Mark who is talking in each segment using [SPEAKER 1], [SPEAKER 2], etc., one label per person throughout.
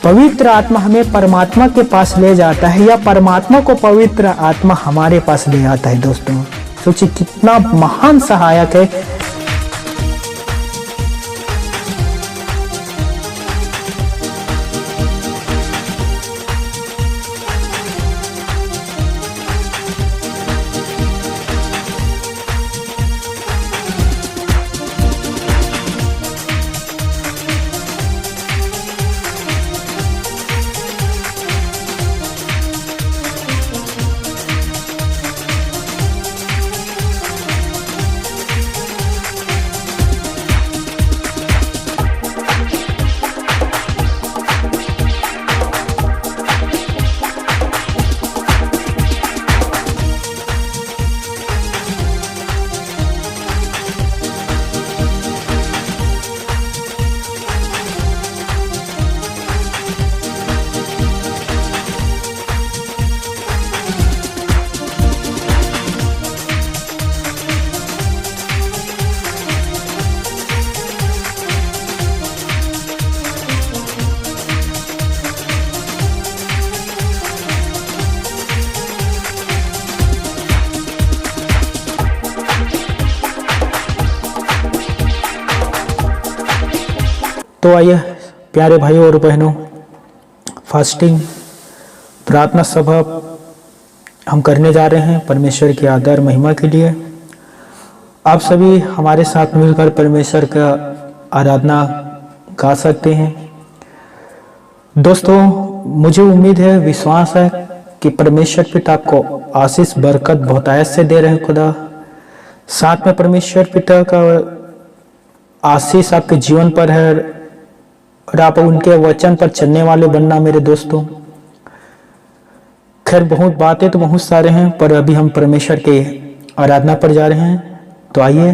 [SPEAKER 1] पवित्र आत्मा हमें परमात्मा के पास ले जाता है या परमात्मा को पवित्र आत्मा हमारे पास ले आता है। दोस्तों सोचिए कितना महान सहायक है। तो आइए प्यारे भाइयों और बहनों, फास्टिंग प्रार्थना सभा हम करने जा रहे हैं परमेश्वर की आदर महिमा के लिए। आप सभी हमारे साथ मिलकर परमेश्वर का आराधना गा सकते हैं। दोस्तों मुझे उम्मीद है, विश्वास है कि परमेश्वर पिता आपको आशीष बरकत बहुतायत से दे रहे हैं खुदा। साथ में परमेश्वर पिता का आशीष आपके जीवन पर है और आप उनके वचन पर चलने वाले बनना मेरे दोस्तों। खैर बहुत बातें तो बहुत सारे हैं, पर अभी हम परमेश्वर के आराधना पर जा रहे हैं। तो आइए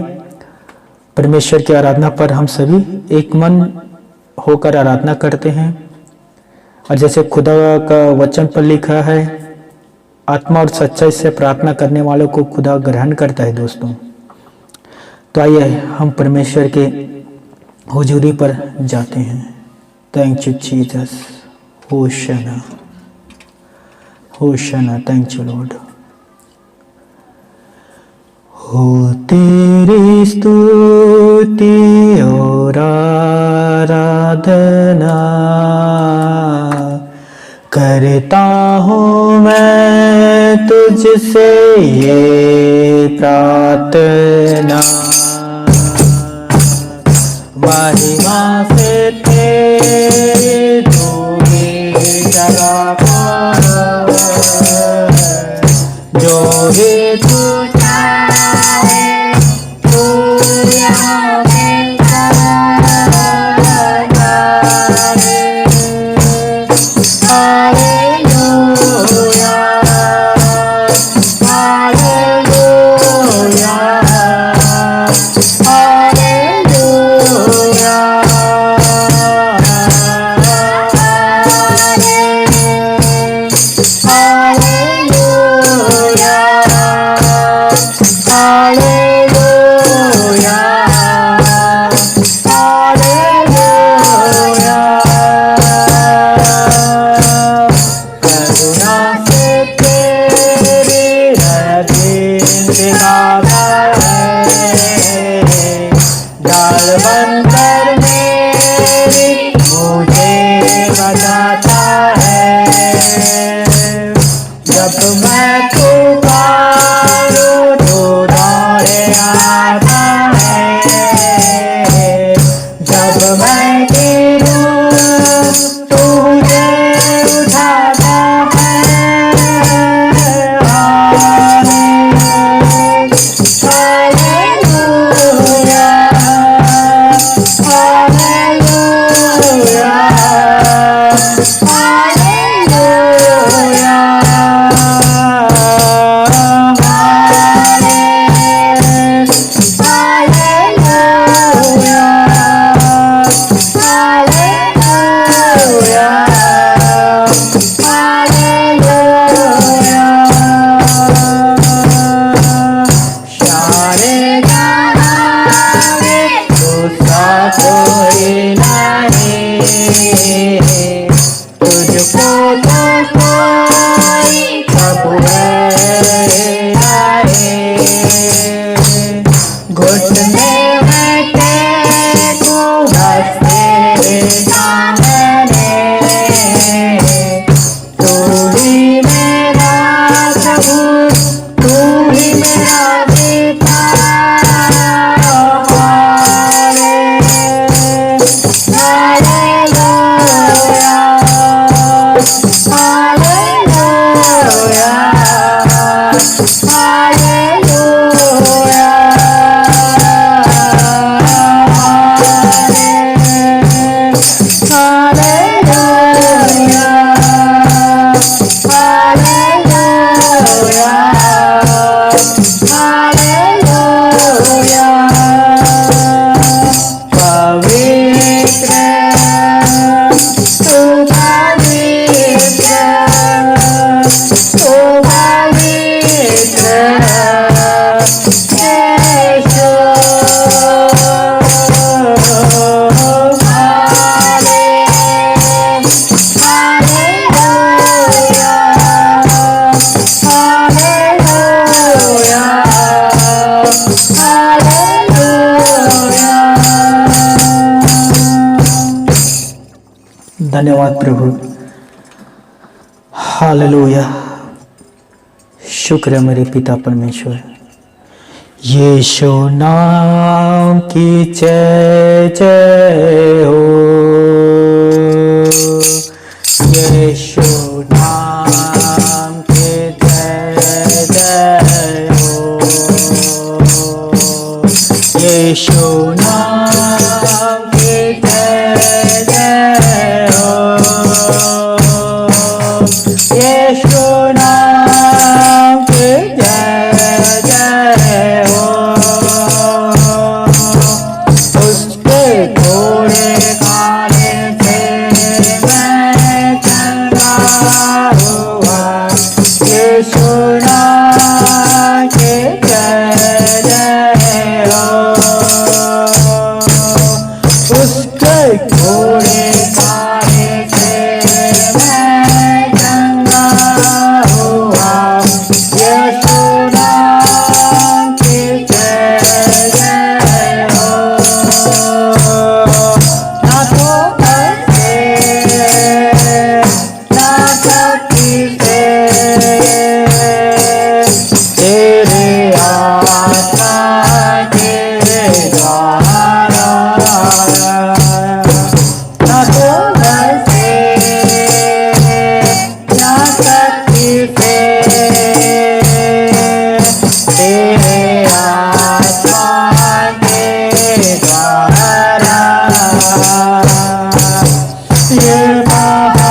[SPEAKER 1] परमेश्वर की आराधना पर हम सभी एक मन होकर आराधना करते हैं। और जैसे खुदा का वचन पर लिखा है, आत्मा और सच्चाई से प्रार्थना करने वालों को खुदा ग्रहण करता है। दोस्तों तो आइए हम परमेश्वर के हुजूरी पर जाते हैं। Thank you Jesus, hosanna hosanna, thank you Lord. हो तेरी स्तुति और आराधना करता हूँ मैं तुझसे ये प्रार्थना, महिमा से तेरी तूने जगह जो भी तू चाहे तू यहाँ पे धन्यवाद प्रभु। हालेलुया। शुक्र है मेरे पिता परमेश्वर। यीशु नाम की जय जय हो, यीशु नाम की जय जय हो, यीशु नाम की जय जय हो, यीशु नाम की जय जय हो। उसके घोड़े खाने से मैं चंगा हुआ, यीशु नाम की जय जय हो। उसके घोड़े खाने से मैं चंगा हुआ, यीशु नाम की जय जय हो। ना तो ऐसे ना शक्ति से, तेरे आत्मा के द्वारा, ना तो ऐसे ना शक्ति से, तेरे आत्मा के द्वारा। ये पहाड़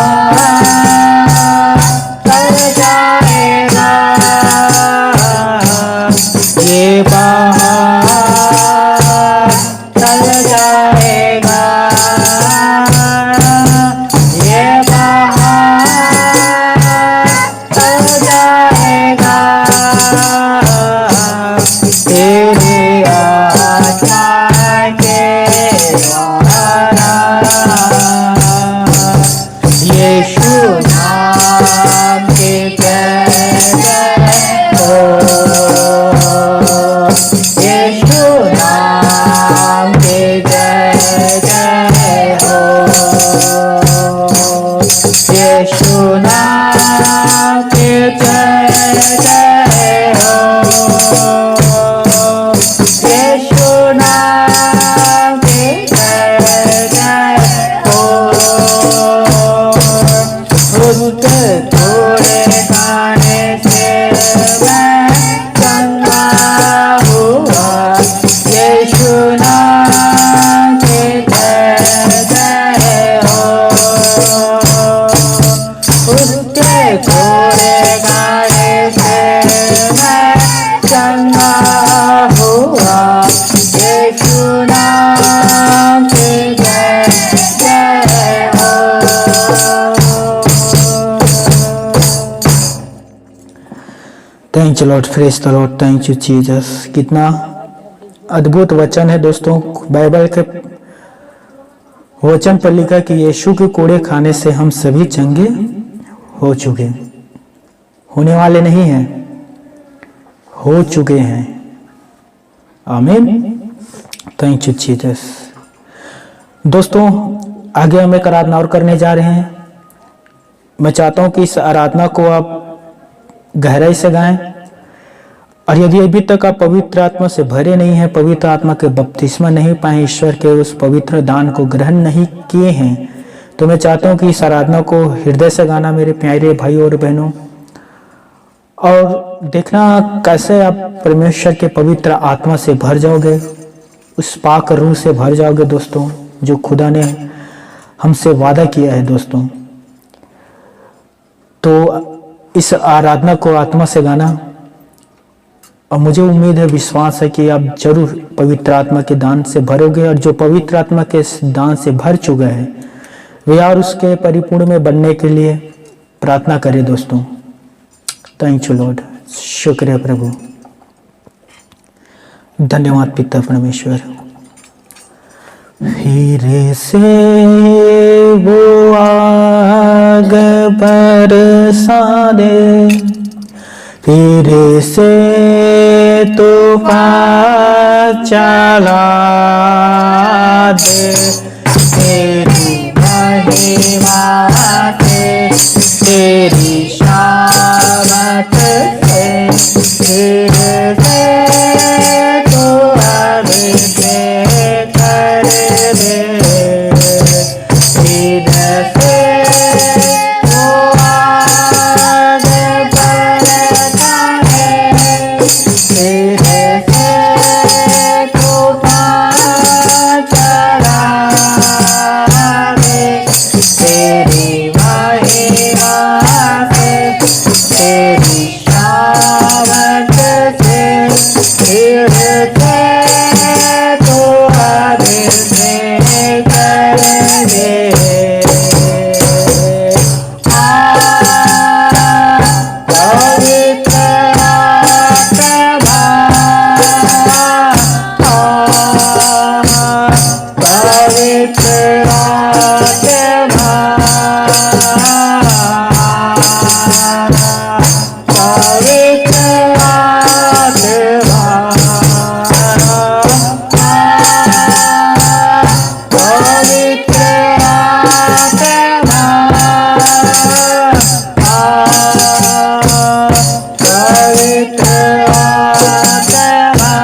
[SPEAKER 1] टल जाएगा, ये पहाड़ टल जाएगा, ये पहाड़ टल जाएगा, तेरे आत्मा के द्वारा। यीशु नाम की जय जय हो, यीशु नाम की जय जय हो, यीशु नाम की जय जय हो, यीशु नाम की जय जय हो। उसके थोड़े खाने से मैं चंगा हुआ, यीशु नाम की जय जय हो। उसके थोड़े खाने से मैं चंगा हुआ, यीशु नाम की जय जय हो। Thank you Lord, praise the Lord, thank you Jesus. कितना अद्भुत वचन है दोस्तों। बाइबल के वचन पर लिखा कि यीशु के कोड़े खाने से हम सभी चंगे हो चुके, होने वाले नहीं हैं, हो चुके हैं। आमीन। Thank you Jesus. दोस्तों आगे हम एक आराधना और करने जा रहे हैं। मैं चाहता हूं कि इस आराधना को आप गहराई से गाएं, और यदि अभी तक आप पवित्र आत्मा से भरे नहीं हैं, पवित्र आत्मा के बपतिस्मा नहीं पाए, ईश्वर के उस पवित्र दान को ग्रहण नहीं किए हैं, तो मैं चाहता हूं कि इस आराधना को हृदय से गाना मेरे प्यारे भाई और बहनों, और देखना कैसे आप परमेश्वर के पवित्र आत्मा से भर जाओगे, उस पाक रूह से भर जाओगे दोस्तों, जो खुदा ने हमसे वादा किया है दोस्तों। तो इस आराधना को आत्मा से गाना, और मुझे उम्मीद है, विश्वास है कि आप जरूर पवित्र आत्मा के दान से भरोगे, और जो पवित्र आत्मा के दान से भर चुका है वे और उसके परिपूर्ण में बनने के लिए प्रार्थना करें दोस्तों। थैंक यू लॉर्ड, शुक्र है प्रभु, धन्यवाद पिता परमेश्वर। फिर से वो आग बरसा दे, फिर से तूफान चला दे, तेरी
[SPEAKER 2] महिमा से तेरी शामत से फिर से तू अभिषेक कर दे फिर से तू आग बरसा है फिर से तूफान चला दे तेरी महिमा से तेरी शामत से फिर से तू अभिषेक कर दे पवित्र आत्मा पवित्र आत्मा पवित्र आत्मा पवित्र आत्मा पवित्र आत्मा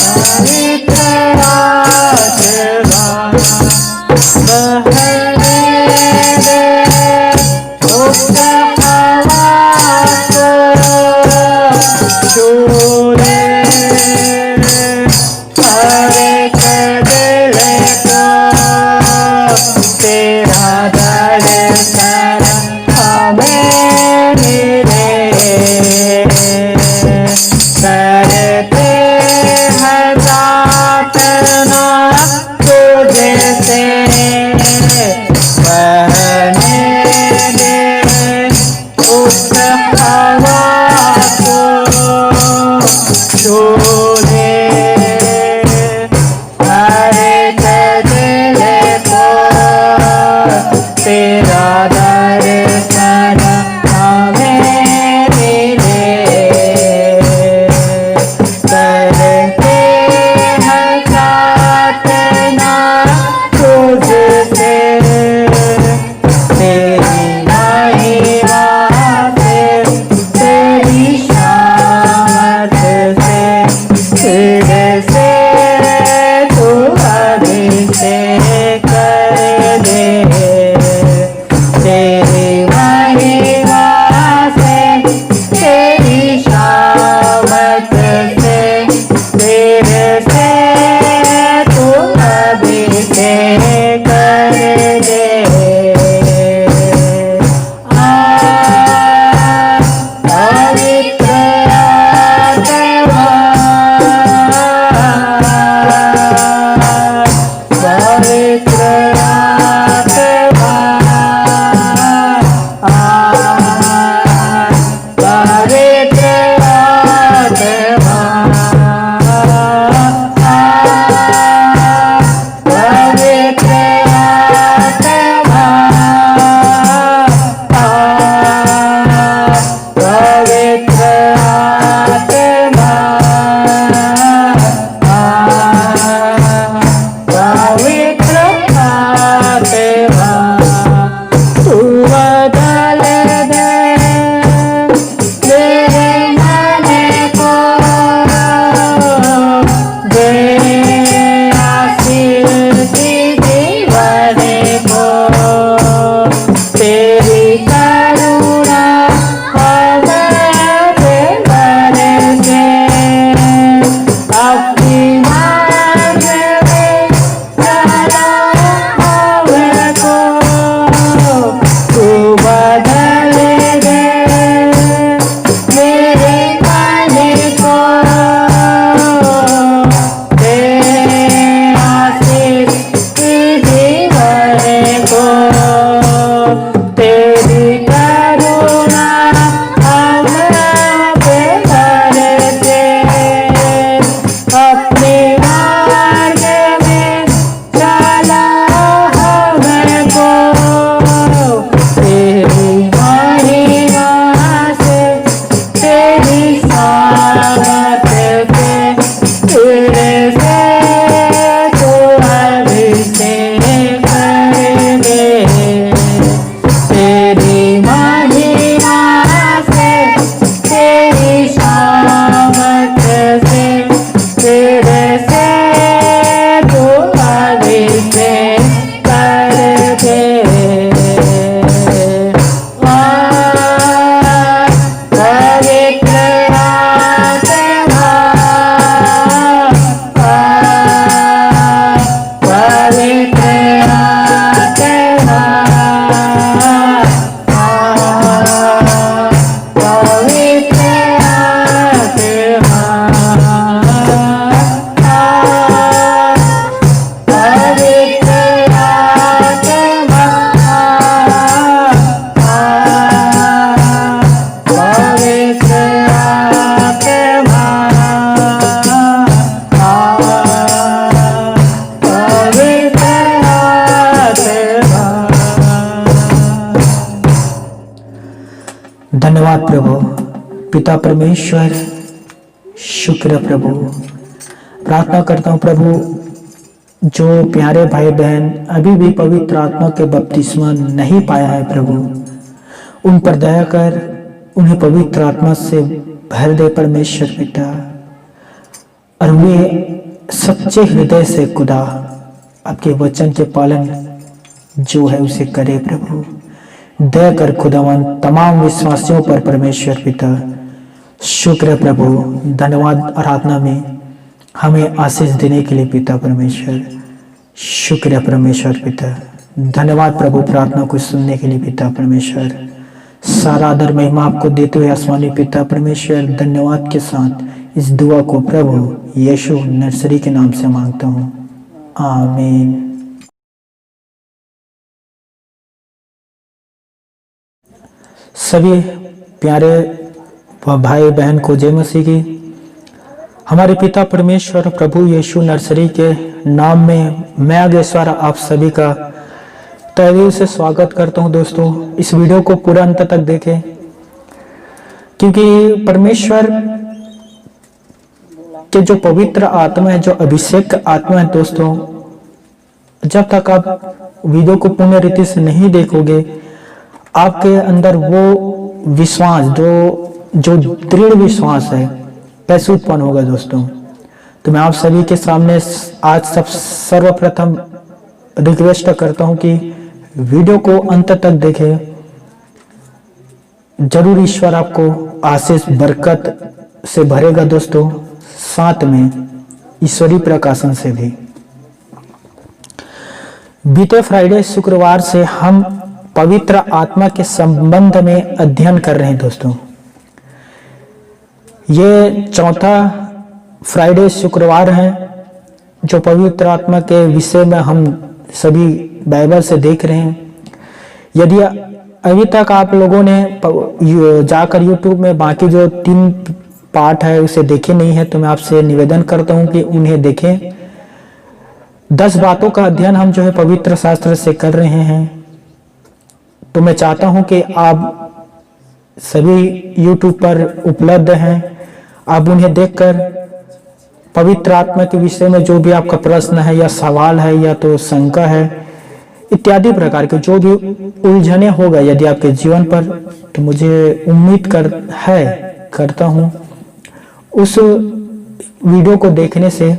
[SPEAKER 2] पवित्र आत्मा बहने दे मुक्त हवा को छू ले हर एक दिल को तेरा दर्शन हमें मिले करते हैं प्रार्थना तुझे से बहने दे उस हवा को छू ले हर एक दिल को तेरा दर्शन हमें मिले करते हैं प्रार्थना तुझसे तेरी महिमा से तेरी शामत से फिर से तू अभिषेक कर दे तेरी महिमा से तेरी शामत से फिर से तू अभिषेक कर दे पवित्र आत्मा पवित्र आत्मा पवित्र आत्मा पवित्र आत्मा पवित्र आत्मा पवित्र आत्मा तू बदल दे मेरे मन को दे आशीष जीवन को तेरी करुणा हमें बरसे अपनी मार्ग में चला हमको तू बदल दे मेरे मन को दे आशीष जीवन को तेरी करुणा हमें बरसे अपने मार्ग में चला हमको तेरी महिमा से तेरी शामत से फिर से
[SPEAKER 1] धन्यवाद प्रभु। पिता परमेश्वर, शुक्र प्रभु। प्रार्थना करता हूँ प्रभु, जो प्यारे भाई बहन अभी भी पवित्र आत्मा के बपतिस्मा नहीं पाया है प्रभु, उन पर दया कर, उन्हें पवित्र आत्मा से भर दे परमेश्वर पिता, और वे सच्चे हृदय से खुदा आपके वचन के पालन जो है उसे करे प्रभु। दया कर खुदावन तमाम विश्वासियों पर परमेश्वर पिता। शुक्र है प्रभु, धन्यवाद आराधना में हमें आशीष देने के लिए पिता परमेश्वर। शुक्र है परमेश्वर पिता, धन्यवाद प्रभु प्रार्थना को सुनने के लिए पिता परमेश्वर। सारा आदर महिमा आपको देते हुए आसमानी पिता परमेश्वर धन्यवाद के साथ इस दुआ को प्रभु यीशु नर्सरी के नाम से मांगता हूँ, आमीन। सभी प्यारे भाई बहन को जय मसीह की। हमारे पिता परमेश्वर प्रभु यीशु नर्सरी के नाम में मैं आगेश्वर आप सभी का तहे दिल से स्वागत करता हूं। दोस्तों, इस वीडियो को पूरा अंत तक देखें, क्योंकि परमेश्वर के जो पवित्र आत्मा है, जो अभिषेक आत्मा है दोस्तों, जब तक आप वीडियो को पूर्ण रीति से नहीं देखोगे, आपके अंदर वो विश्वास जो दृढ़ विश्वास है कैसे उत्पन्न होगा दोस्तों। तो मैं आप सभी के सामने आज सर्वप्रथम रिक्वेस्ट करता हूं कि वीडियो को अंत तक देखें। जरूर ईश्वर आपको आशीष बरकत से भरेगा दोस्तों, साथ में ईश्वरीय प्रकाशन से भी। बीते फ्राइडे शुक्रवार से हम पवित्र आत्मा के संबंध में अध्ययन कर रहे हैं दोस्तों। ये चौथा फ्राइडे शुक्रवार है जो पवित्र आत्मा के विषय में हम सभी बाइबल से देख रहे हैं। यदि अभी तक आप लोगों ने जाकर यूट्यूब में बाकी जो 3 पार्ट है उसे देखे नहीं है, तो मैं आपसे निवेदन करता हूं कि उन्हें देखें। 10 बातों का अध्ययन हम जो है पवित्र शास्त्र से कर रहे हैं। तो मैं चाहता हूं कि आप सभी YouTube पर उपलब्ध हैं, आप उन्हें देखकर पवित्र आत्मा के विषय में जो भी आपका प्रश्न है या सवाल है या तो शंका है इत्यादि प्रकार के जो भी उलझने होगा यदि आपके जीवन पर, तो मुझे उम्मीद करता हूं उस वीडियो को देखने से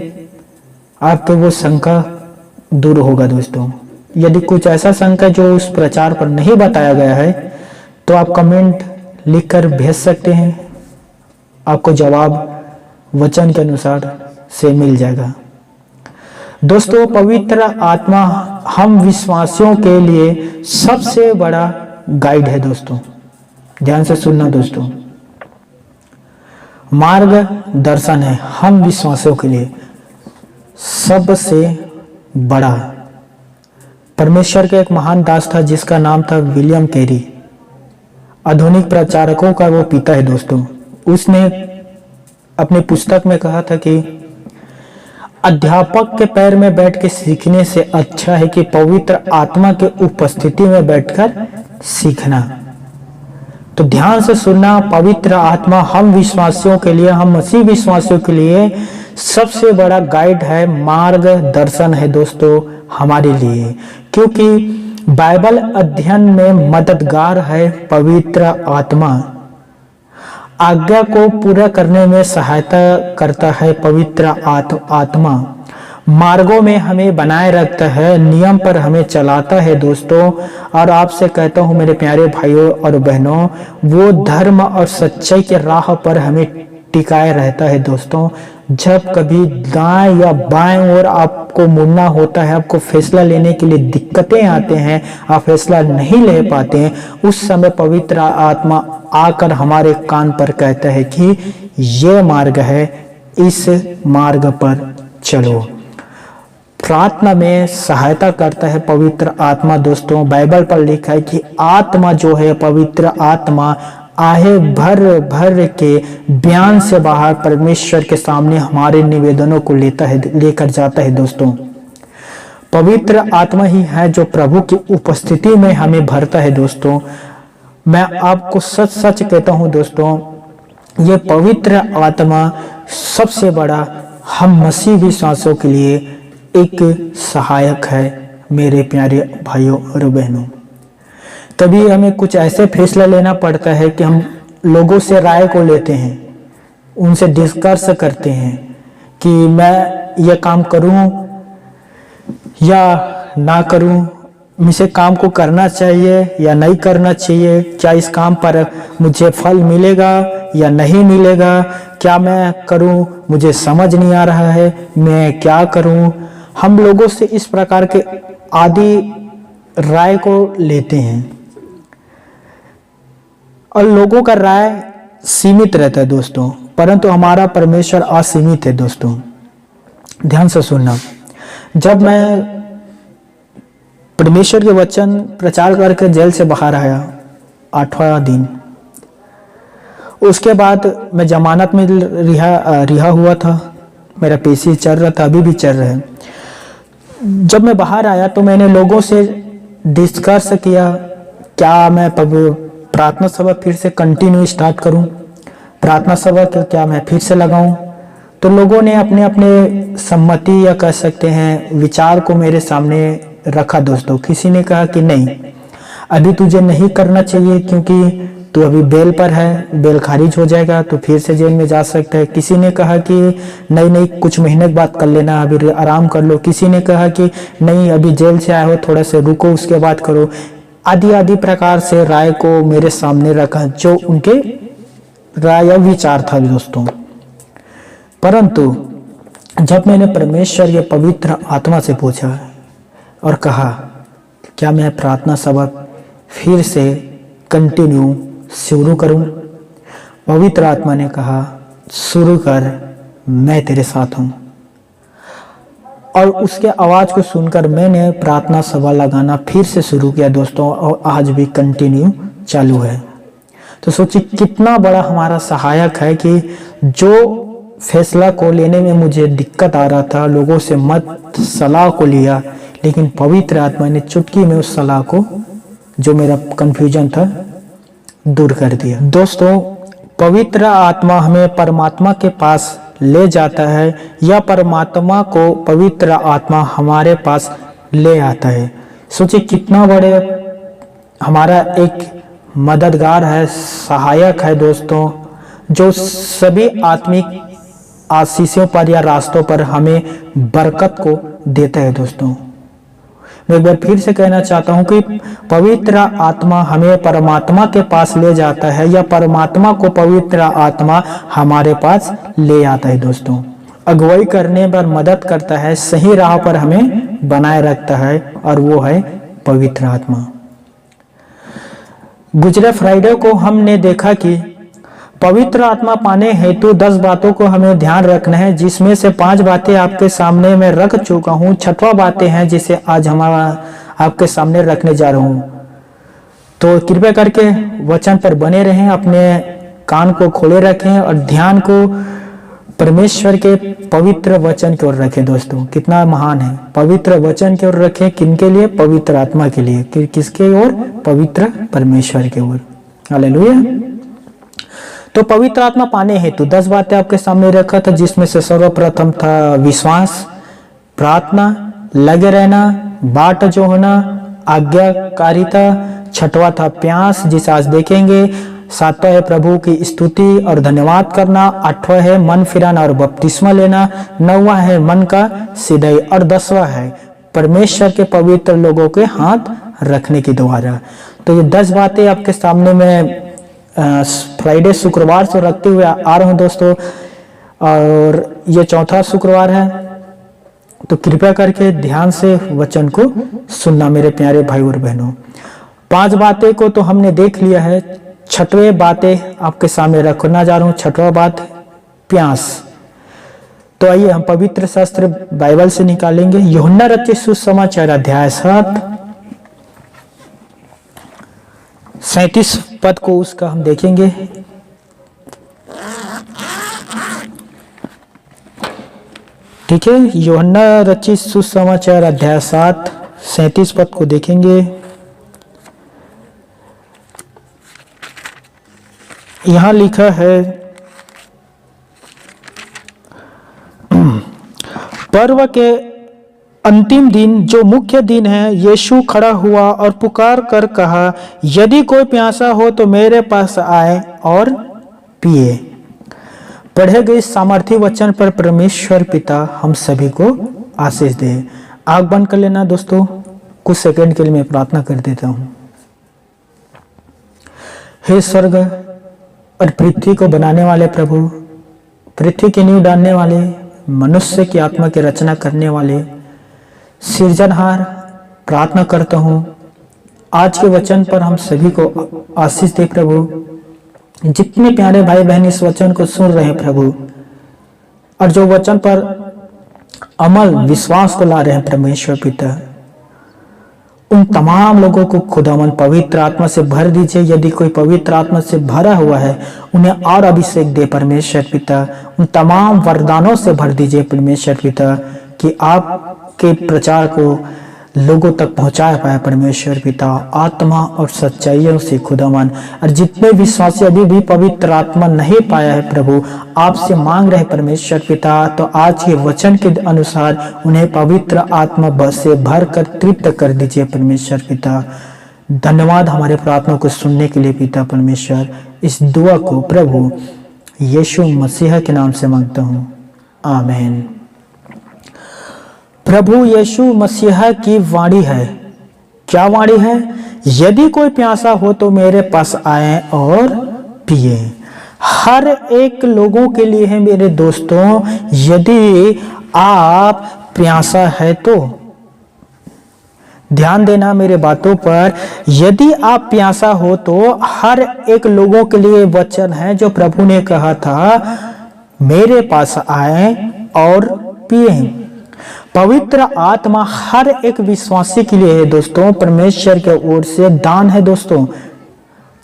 [SPEAKER 1] आपके वो शंका दूर होगा दोस्तों। यदि कुछ ऐसा शंका जो उस प्रचार पर नहीं बताया गया है तो आप कमेंट लिखकर भेज सकते हैं, आपको जवाब वचन के अनुसार से मिल जाएगा। दोस्तों, पवित्र आत्मा हम विश्वासियों के लिए सबसे बड़ा गाइड है दोस्तों। ध्यान से सुनना दोस्तों, मार्गदर्शन है हम विश्वासियों के लिए सबसे बड़ा। परमेश्वर का एक महान दास था जिसका नाम था विलियम कैरी। आधुनिक प्रचारकों का वो पिता है दोस्तों। उसने अपनी पुस्तक में कहा था कि अध्यापक के पैर में बैठ के सीखने से अच्छा है कि पवित्र आत्मा के उपस्थिति में बैठकर सीखना। तो ध्यान से सुनना, पवित्र आत्मा हम विश्वासियों के लिए, हम मसीह विश्वासियों के लिए सबसे बड़ा गाइड है, मार्गदर्शन है दोस्तों हमारे लिए, क्योंकि बाइबल अध्ययन में मददगार है पवित्र आत्मा। आज्ञा को पूरा करने में सहायता करता है पवित्र आत्मा। मार्गों में हमें बनाए रखता है, नियम पर हमें चलाता है दोस्तों। और आपसे कहता हूं मेरे प्यारे भाइयों और बहनों, वो धर्म और सच्चाई के राह पर हमें टिकाए रहता है दोस्तों। जब कभी दाएं या बाएं ओर आपको मुड़ना होता है, आपको फैसला लेने के लिए दिक्कतें आते हैं, आप फैसला नहीं ले पाते हैं, उस समय पवित्र आत्मा आकर हमारे कान पर कहता है कि ये मार्ग है, इस मार्ग पर चलो। प्रार्थना में सहायता करता है पवित्र आत्मा दोस्तों। बाइबल पर लिखा है कि आत्मा जो है, पवित्र आत्मा आहे भर भर के बयान से बाहर परमेश्वर के सामने हमारे निवेदनों को लेकर जाता है दोस्तों। पवित्र आत्मा ही है जो प्रभु की उपस्थिति में हमें भरता है दोस्तों। मैं आपको सच सच कहता हूं दोस्तों, ये पवित्र आत्मा सबसे बड़ा हम मसीह विश्वासियों के लिए एक सहायक है। मेरे प्यारे भाइयों और बहनों, कभी हमें कुछ ऐसे फैसला लेना पड़ता है कि हम लोगों से राय को लेते हैं, उनसे डिस्कस करते हैं कि मैं ये काम करूं या ना करूं, मुझे काम को करना चाहिए या नहीं करना चाहिए, क्या इस काम पर मुझे फल मिलेगा या नहीं मिलेगा, क्या मैं करूं, मुझे समझ नहीं आ रहा है, मैं क्या करूं। हम लोगों से इस प्रकार के आदि राय को लेते हैं और लोगों का राय सीमित रहता है दोस्तों, परंतु हमारा परमेश्वर असीमित है दोस्तों। ध्यान से सुनना, जब मैं परमेश्वर के वचन प्रचार करके जेल से बाहर आया 8वां दिन, उसके बाद मैं जमानत में रिहा हुआ था, मेरा पेशी चल रहा था, अभी भी चल रहा है। जब मैं बाहर आया तो मैंने लोगों से डिस्कस किया, क्या मैं प्रार्थना सभा फिर से कंटिन्यू स्टार्ट करूं, प्रार्थना सभा क्या मैं फिर से लगाऊं। तो लोगों ने अपने अपने सम्मति या कह सकते हैं विचार को मेरे सामने रखा दोस्तों। किसी ने कहा कि नहीं, अभी तुझे नहीं करना चाहिए क्योंकि तू अभी बेल पर है, बेल खारिज हो जाएगा तो फिर से जेल में जा सकता है। किसी ने कहा कि नहीं कुछ महीने के बाद कर लेना, अभी आराम कर लो। किसी ने कहा कि नहीं, अभी जेल से आए हो, थोड़ा से रुको उसके बाद करो। आदि आदि प्रकार से राय को मेरे सामने रखा, जो उनके राय या विचार था दोस्तों। परंतु जब मैंने परमेश्वर के पवित्र आत्मा से पूछा और कहा क्या मैं प्रार्थना सभा फिर से कंटिन्यू शुरू करूं, पवित्र आत्मा ने कहा शुरू कर, मैं तेरे साथ हूं। और उसके आवाज को सुनकर मैंने प्रार्थना सभा लगाना फिर से शुरू किया दोस्तों, और आज भी कंटिन्यू चालू है। तो सोचिए कितना बड़ा हमारा सहायक है कि जो फैसला को लेने में मुझे दिक्कत आ रहा था, लोगों से मत सलाह को लिया, लेकिन पवित्र आत्मा ने चुटकी में उस सलाह को, जो मेरा कंफ्यूजन था, दूर कर दिया। दोस्तों, पवित्र आत्मा हमें परमात्मा के पास ले जाता है या परमात्मा को पवित्र आत्मा हमारे पास ले आता है। सोचिए कितना बड़े हमारा एक मददगार है, सहायक है दोस्तों, जो सभी आत्मिक आशीषों पर या रास्तों पर हमें बरकत को देता है दोस्तों। मैं एक बार फिर से कहना चाहता हूं कि पवित्र आत्मा हमें परमात्मा के पास ले जाता है या परमात्मा को पवित्र आत्मा हमारे पास ले आता है दोस्तों। अगुवाई करने पर मदद करता है, सही राह पर हमें बनाए रखता है, और वो है पवित्र आत्मा। गुजरे फ्राइडे को हमने देखा कि पवित्र आत्मा पाने हेतु 10 बातों को हमें ध्यान रखना है, जिसमें से 5 बातें आपके सामने मैं रख चुका हूं। 6वां बातें हैं जिसे आज हमारा आपके सामने रखने जा रहा हूं। तो कृपया करके वचन पर बने रहें, अपने कान को खोले रखें और ध्यान को परमेश्वर के पवित्र वचन की ओर रखें दोस्तों। कितना महान है, पवित्र वचन की ओर रखें। किनके लिए? पवित्र आत्मा के लिए। किसके ओर? पवित्र परमेश्वर की ओर। हालेलुया। तो पवित्र आत्मा पाने हेतु 10 बातें आपके सामने रखा था, जिसमें से सर्वप्रथम था विश्वास, प्रार्थना, लगे रहना, बाट जो होना, आज्ञाकारिता। 6वां था प्यास, जिसे आज देखेंगे। 7वां है प्रभु की स्तुति और धन्यवाद करना। 8वां है मन फिराना और बपतिस्मा लेना। 9वां है मन का सिधाई और 10वां है परमेश्वर के पवित्र लोगों के हाथ रखने के द्वारा। तो ये 10 बातें आपके सामने में फ्राइडे शुक्रवार से रखते हुए आ रहा हूं दोस्तों, और ये 4था शुक्रवार है। तो कृपया करके ध्यान से वचन को सुनना मेरे प्यारे भाई और बहनों। 5 बातें को तो हमने देख लिया है, 6वें बातें आपके सामने रखना जा रहा हूं। 6वां बात प्यास। तो आइए हम पवित्र शास्त्र बाइबल से निकालेंगे। यूहन्ना रचित सुसमाचार अध्याय 7 37 पद को उसका हम देखेंगे। ठीक है, यूहन्ना रचित सुसमाचार अध्याय 7 37 पद को देखेंगे। यहाँ लिखा है, पर्व के अंतिम दिन जो मुख्य दिन है, यीशु खड़ा हुआ और पुकार कर कहा, यदि कोई प्यासा हो तो मेरे पास आए और पिए। पढ़े गए सामर्थ्य वचन पर परमेश्वर पिता हम सभी को आशीष दे। आंख बंद कर लेना दोस्तों, कुछ सेकंड के लिए मैं प्रार्थना कर देता हूं। हे स्वर्ग और पृथ्वी को बनाने वाले प्रभु, पृथ्वी की नींव डालने वाले, मनुष्य की आत्मा की रचना करने वाले सृजनहार, प्रार्थना करता हूं आज के वचन पर हम सभी को आशीष दे प्रभु। जितने प्यारे भाई बहन इस वचन को सुन रहे हैं प्रभु, और जो वचन पर अमल विश्वास को ला रहे हैं परमेश्वर पिता, उन तमाम लोगों को खुदावन पवित्र आत्मा से भर दीजिए। यदि कोई पवित्र आत्मा से भरा हुआ है, उन्हें और अभिषेक दे परमेश्वर पिता। उन तमाम वरदानों से भर दीजिए परमेश्वर पिता, कि आपके प्रचार को लोगों तक पहुंचा पाए परमेश्वर पिता, आत्मा और सच्चाइयों से खुदावन। और जितने विश्वासी अभी भी पवित्र आत्मा नहीं पाया है प्रभु, आपसे मांग रहे परमेश्वर पिता, तो आज के वचन के अनुसार उन्हें पवित्र आत्मा से भर कर तृप्त कर दीजिए परमेश्वर पिता। धन्यवाद हमारे प्रार्थना को सुनने के लिए पिता परमेश्वर। इस दुआ को प्रभु यीशु मसीह के नाम से मांगता हूँ, आमीन। प्रभु यीशु मसीह की वाणी है। क्या वाणी है? यदि कोई प्यासा हो तो मेरे पास आए और पिए। हर एक लोगों के लिए है मेरे दोस्तों। यदि आप प्यासा है तो ध्यान देना मेरे बातों पर। यदि आप प्यासा हो तो हर एक लोगों के लिए वचन है जो प्रभु ने कहा था, मेरे पास आए और पिए। पवित्र आत्मा हर एक विश्वासी के लिए है दोस्तों, परमेश्वर के ओर से दान है दोस्तों।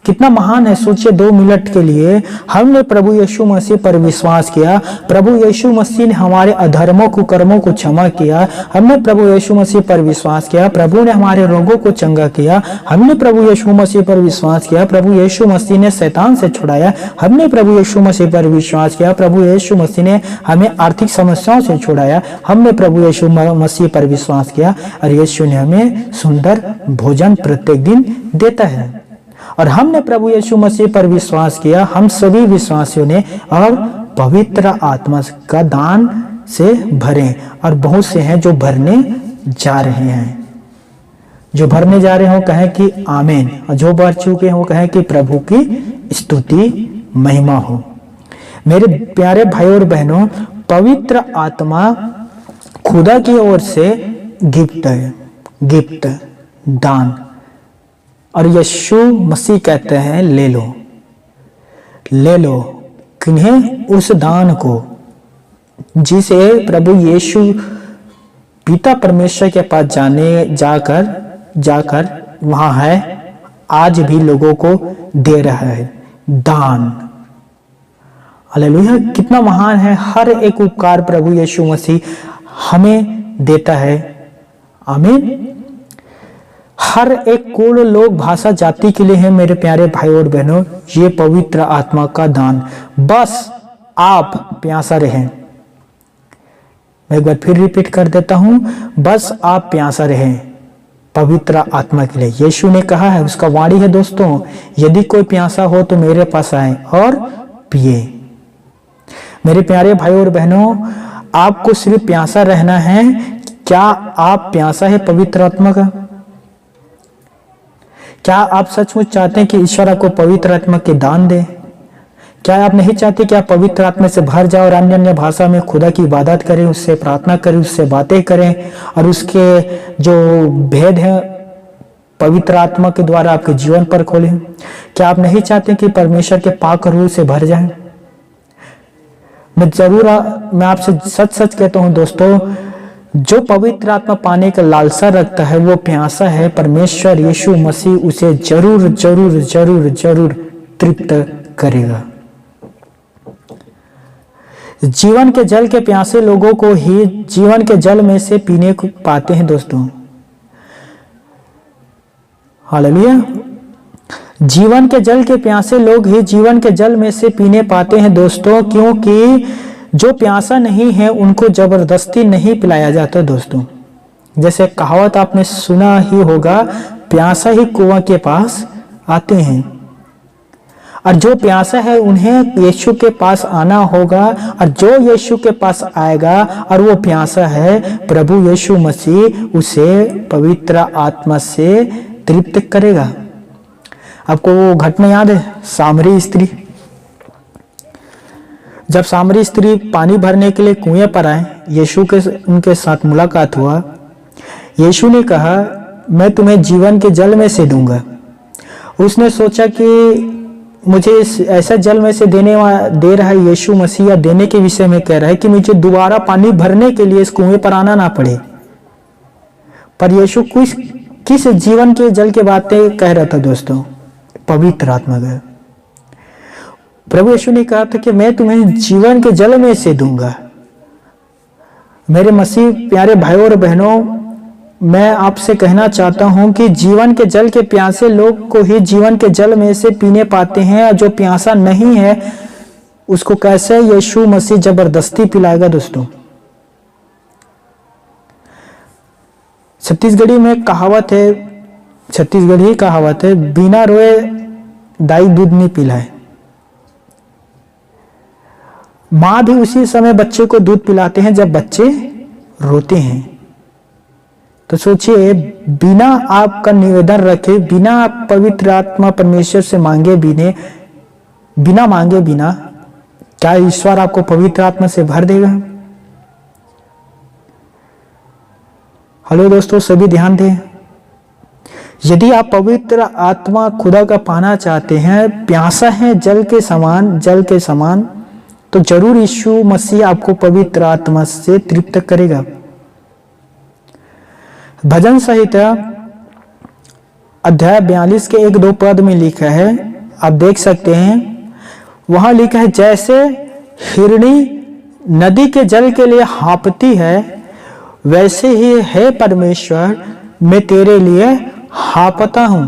[SPEAKER 1] कितना महान है, सोचिए 2 मिनट के लिए हमने प्रभु यीशु मसीह पर विश्वास किया। प्रभु यीशु मसीह ने हमारे अधर्मों को, कर्मों को क्षमा किया। हमने प्रभु यीशु मसीह पर विश्वास किया, प्रभु ने हमारे रोगों को चंगा किया। हमने प्रभु यीशु मसीह पर विश्वास किया, प्रभु यीशु मसीह ने शैतान से छुड़ाया। हमने प्रभु यीशु मसीह पर विश्वास किया, प्रभु यीशु मसीह ने हमें आर्थिक समस्याओं से छुड़ाया। हमने प्रभु यीशु मसीह पर विश्वास किया और यीशु ने हमें सुंदर भोजन प्रत्येक दिन देता है। और हमने प्रभु यीशु मसीह पर विश्वास किया, हम सभी विश्वासियों ने, और पवित्र आत्मा का दान से भरे। और बहुत से हैं जो भरने जा रहे हैं। जो भरने जा रहे हो कहें कि आमीन, और जो भर चुके हैं वो कहें कि प्रभु की स्तुति महिमा हो। मेरे प्यारे भाई और बहनों, पवित्र आत्मा खुदा की ओर से गिफ्ट है, गिफ्ट, दान। और यीशु मसीह कहते हैं ले लो, ले लो। किन्हें? उस दान को जिसे प्रभु यीशु पिता परमेश्वर के पास जाकर वहां है, आज भी लोगों को दे रहा है, दान। हालेलुया, कितना महान है। हर एक उपकार प्रभु यीशु मसीह हमें देता है, आमीन। हर एक कुल, लोग, भाषा, जाति के लिए है मेरे प्यारे भाई और बहनों ये पवित्र आत्मा का दान। बस आप प्यासा रहें। मैं एक बार फिर रिपीट कर देता हूं, बस आप प्यासा रहें पवित्र आत्मा के लिए। यीशु ने कहा है, उसका वाणी है दोस्तों, यदि कोई प्यासा हो तो मेरे पास आए और पिए। मेरे प्यारे भाई और बहनों, आपको सिर्फ प्यासा रहना है। क्या आप प्यासा है पवित्र आत्मा का? क्या आप सचमुच चाहते हैं कि ईश्वर आपको पवित्र आत्मा के दान दे? क्या आप नहीं चाहते कि आप पवित्र आत्मा से भर जाओ और अन्य अन्य भाषा में खुदा की इबादत करें, उससे प्रार्थना करें, उससे बातें करें, और उसके जो भेद है पवित्र आत्मा के द्वारा आपके जीवन पर खोलें? क्या आप नहीं चाहते कि परमेश्वर के पाक रूह से भर जाएं? मैं आपसे सच सच कहता हूं दोस्तों, जो पवित्र आत्मा पाने का लालसा रखता है, वो प्यासा है, परमेश्वर यीशु मसीह उसे जरूर जरूर जरूर जरूर तृप्त करेगा। जीवन के जल के प्यासे लोगों को ही जीवन के जल में से पीने को पाते हैं दोस्तों। हालेलुया। जीवन के जल के प्यासे लोग ही जीवन के जल में से पीने पाते हैं दोस्तों, क्योंकि जो प्यासा नहीं है उनको जबरदस्ती नहीं पिलाया जाता दोस्तों। जैसे कहावत आपने सुना ही होगा, प्यासा ही कुआं के पास आते हैं। और जो प्यासा है उन्हें यीशु के पास आना होगा, और जो यीशु के पास आएगा और वो प्यासा है, प्रभु यीशु मसीह उसे पवित्र आत्मा से तृप्त करेगा। आपको वो घटना याद है, सामरी स्त्री? जब सामरी स्त्री पानी भरने के लिए कुएं पर आए, यीशु के उनके साथ मुलाकात हुआ। यीशु ने कहा, मैं तुम्हें जीवन के जल में से दूंगा। उसने सोचा कि मुझे इस ऐसा जल में से दे रहा है यीशु मसीह, या देने के विषय में कह रहा है कि मुझे दोबारा पानी भरने के लिए इस कुएं पर आना ना पड़े। पर यीशु किस जीवन के जल की बातें कह रहा था दोस्तों? पवित्र आत्मा का। प्रभु यीशु ने कहा था कि मैं तुम्हें जीवन के जल में से दूंगा। मेरे मसीह प्यारे भाइयों और बहनों, मैं आपसे कहना चाहता हूं कि जीवन के जल के प्यासे लोग को ही जीवन के जल में से पीने पाते हैं, और जो प्यासा नहीं है उसको कैसे यीशु मसीह जबरदस्ती पिलाएगा दोस्तों? छत्तीसगढ़ी कहावत है, बिना रोए दाई दूध नहीं पिलाए। माँ भी उसी समय बच्चे को दूध पिलाते हैं जब बच्चे रोते हैं। तो सोचिए, बिना आपका निवेदन रखे, बिना आप पवित्र आत्मा परमेश्वर से बिना मांगे बिना, क्या ईश्वर आपको पवित्र आत्मा से भर देगा? हेलो दोस्तों, सभी ध्यान दें। यदि आप पवित्र आत्मा खुदा का पाना चाहते हैं, प्यासा है जल के समान, तो जरूर यीशु मसीह आपको पवित्र आत्मा से तृप्त करेगा। भजन संहिता अध्याय 42 के 1-2 पद में लिखा है, आप देख सकते हैं। वहां लिखा है, जैसे हिरणी नदी के जल के लिए हाँफती है, वैसे ही है परमेश्वर, मैं तेरे लिए हाँफता हूं।